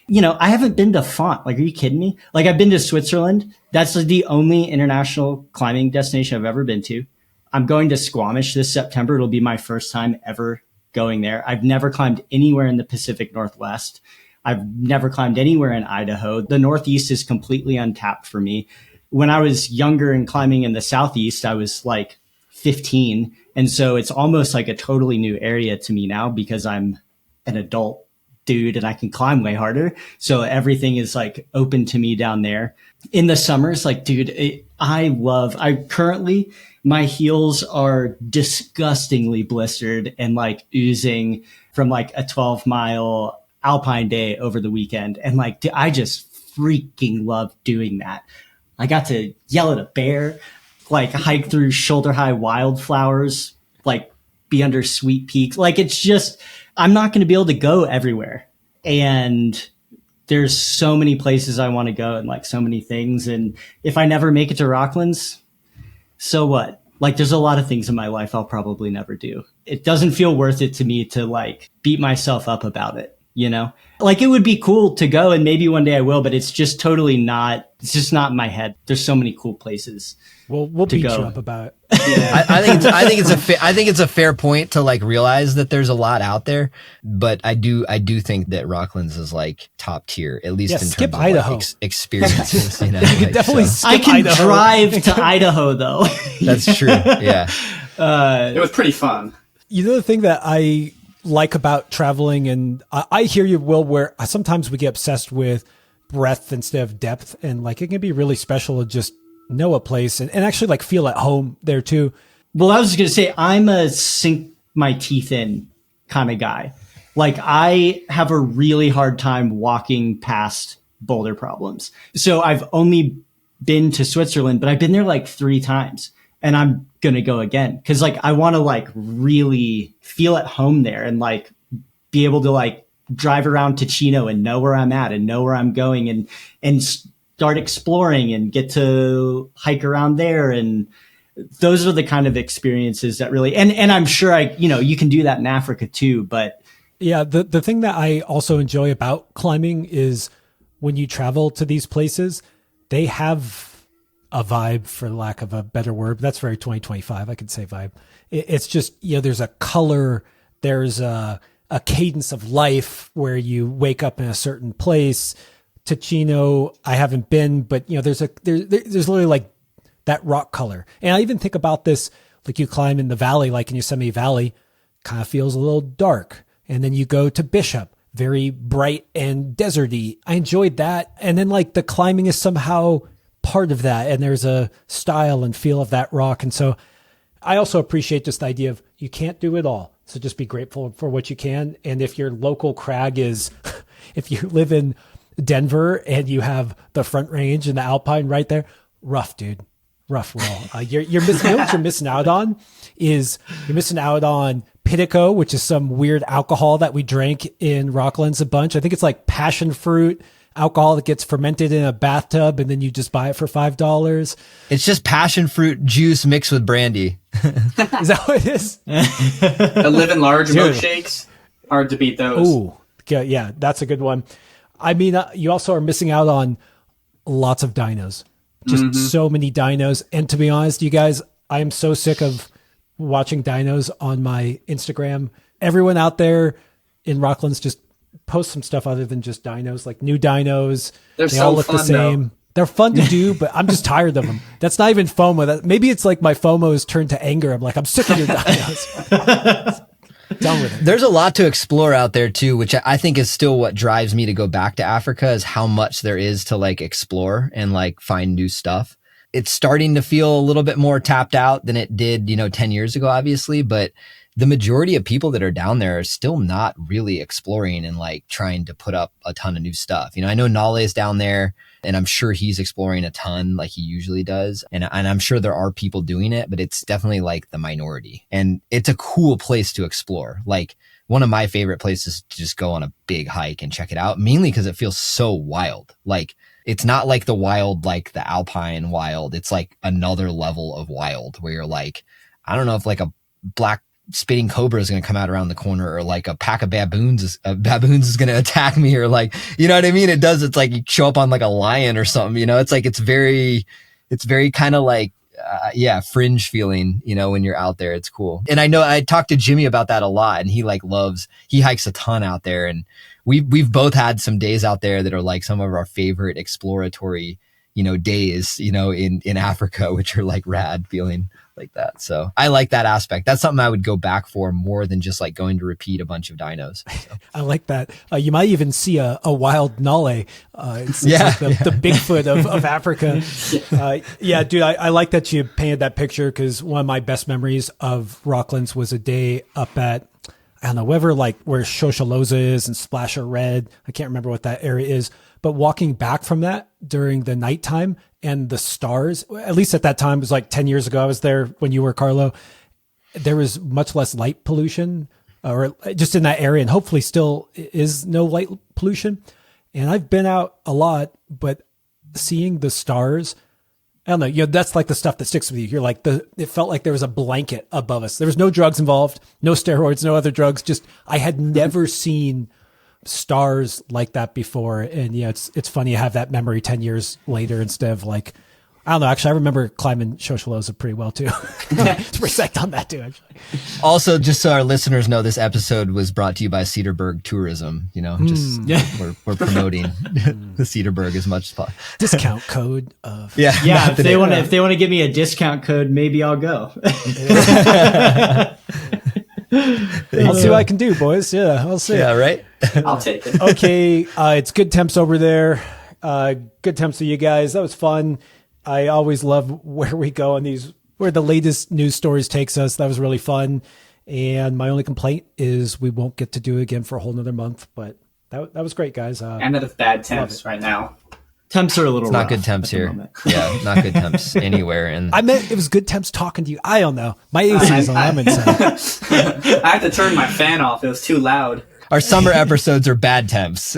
You know, I haven't been to Font. Like, are you kidding me? Like, I've been to Switzerland. That's like the only international climbing destination I've ever been to. I'm going to Squamish this September. It'll be my first time ever going there. I've never climbed anywhere in the Pacific Northwest. I've never climbed anywhere in Idaho. The Northeast is completely untapped for me. When I was younger and climbing in the Southeast, I was like 15. And so it's almost like a totally new area to me now because I'm an adult dude and I can climb way harder. So everything is like open to me down there. In the summers, like, dude, I currently, my heels are disgustingly blistered and like oozing from like a 12-mile alpine day over the weekend. And like, dude, I just freaking love doing that. I got to yell at a bear, like hike through shoulder high wildflowers, like be under sweet peaks. Like, it's just, I'm not going to be able to go everywhere. And there's so many places I want to go and like so many things. And if I never make it to Rocklands, so what? Like, there's a lot of things in my life I'll probably never do. It doesn't feel worth it to me to like beat myself up about it, you know? Like, it would be cool to go and maybe one day I will, but it's just totally not It's just not in my head. There's so many cool places. We'll beat you up about it. Yeah. I think it's a fair point to like realize that there's a lot out there, but I do think that Rocklands is like top tier, at least in skip terms Idaho. of like, experiences. You know, You could definitely skip I can Idaho. drive to Idaho though. That's true. Yeah. It was pretty fun. You know, the thing that I like about traveling, and I hear you, Will, where sometimes we get obsessed with breadth instead of depth, and like it can be really special to just know a place and actually like feel at home there too. Well, I was just going to say, I'm a sink my teeth in kind of guy. Like I have a really hard time walking past boulder problems. So I've only been to Switzerland, but I've been there like 3 times and I'm going to go again. Cause like I want to like really feel at home there and like be able to like drive around Ticino and know where I'm at and know where I'm going and start exploring and get to hike around there. And those are the kind of experiences that really, and I'm sure you can do that in Africa too, but yeah, the thing that I also enjoy about climbing is when you travel to these places, they have a vibe, for lack of a better word. That's very 2025. I could say vibe. It's just, there's a color, there's a cadence of life where you wake up in a certain place. Ticino, I haven't been, but there's literally like that rock color. And I even think about this, like you climb in the valley, like in Yosemite Valley, kind of feels a little dark. And then you go to Bishop, very bright and deserty. I enjoyed that. And then like the climbing is somehow part of that. And there's a style and feel of that rock. And so I also appreciate just the idea of you can't do it all. So just be grateful for what you can. And if your local crag is, if you live in Denver and you have the Front Range and the Alpine right there, rough, dude. Rough, Will. You're missing, what you're missing out on is you're missing out on Pitico, which is some weird alcohol that we drank in Rocklands a bunch. I think it's like passion fruit alcohol that gets fermented in a bathtub and then you just buy it for $5. It's just passion fruit juice mixed with brandy. Is that what it is? The Live and Large milkshakes, hard to beat those. Ooh, yeah, that's a good one. I mean, you also are missing out on lots of dinos. Just so many dinos. And to be honest, you guys, I am so sick of watching dinos on my Instagram. Everyone out there in Rocklands just post some stuff other than just dinos, like new dinos. They all look the same. Though. They're fun to do, but I'm just tired of them. That's not even FOMO. Maybe it's like my FOMO has turned to anger. I'm like, I'm sick of your dinos. Done with it. There's a lot to explore out there too, which I think is still what drives me to go back to Africa, is how much there is to like explore and like find new stuff. It's starting to feel a little bit more tapped out than it did, 10 years ago, obviously, but the majority of people that are down there are still not really exploring and like trying to put up a ton of new stuff. I know Nale is down there and I'm sure he's exploring a ton like he usually does. And I'm sure there are people doing it, but it's definitely like the minority. And it's a cool place to explore. Like one of my favorite places to just go on a big hike and check it out, mainly because it feels so wild. Like it's not like the wild, like the Alpine wild. It's like another level of wild where you're like, I don't know if like a black spitting cobra is going to come out around the corner, or like a pack of baboons is going to attack me, or like, you know what I mean? It's like you show up on like a lion or something, it's like, it's very kind of like, fringe feeling, when you're out there. It's cool. And I know I talked to Jimmy about that a lot, and he hikes a ton out there. And we've both had some days out there that are like some of our favorite exploratory, days, in Africa, which are like rad feeling like that. So I like that aspect. That's something I would go back for more than just like going to repeat a bunch of dinos. So. I like that. You might even see a wild Nale. It's like the Bigfoot of Africa. Dude, I like that you painted that picture, because one of my best memories of Rocklands was a day up at, I don't know, where Shosholoza is and Splasher Red. I can't remember what that area is, but walking back from that during the nighttime and the stars, at least at that time, it was like 10 years ago. I was there when you were, Carlo. There was much less light pollution, or just in that area, and hopefully still is no light pollution. And I've been out a lot, but seeing the stars, I don't know, that's like the stuff that sticks with you. You're like, it felt like there was a blanket above us. There was no drugs involved, no steroids, no other drugs. Just, I had never seen stars like that before. And yeah, it's funny to have that memory 10 years later instead of like, I don't know. Actually, I remember climbing Shosholoza pretty well too. To respect on that too, actually. Also, just so our listeners know, this episode was brought to you by Cedarburg Tourism. We're promoting the Cedarburg as much as possible. Discount code of if they want to give me a discount code, maybe I'll go. I'll see what I can do, boys. Yeah, I'll see. Yeah, right. I'll take it. Okay, it's good temps over there. Good temps to you guys. That was fun. I always love where we go on these, where the latest news stories takes us. That was really fun. And my only complaint is we won't get to do it again for a whole nother month. But that was great, guys. And that is bad temps right now. Temps are a little rough. Not good temps here. Yeah, not good temps anywhere. And I meant it was good temps talking to you. I don't know. My AC is on. I'm inside. I had to turn my fan off. It was too loud. our summer episodes are bad temps.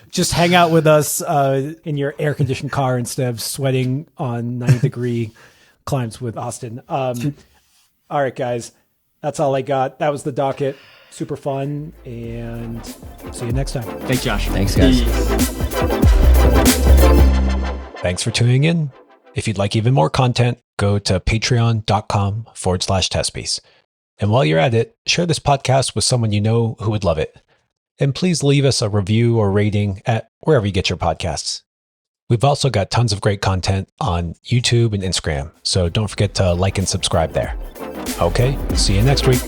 Just hang out with us in your air-conditioned car instead of sweating on 90-degree climbs with Austin. All right, guys. That's all I got. That was the docket. Super fun. And see you next time. Thanks, Josh. Thanks, guys. Thanks for tuning in. If you'd like even more content, go to patreon.com/testpiece. And while you're at it, share this podcast with someone you know who would love it. And please leave us a review or rating at wherever you get your podcasts. We've also got tons of great content on YouTube and Instagram, so don't forget to like and subscribe there. Okay, see you next week.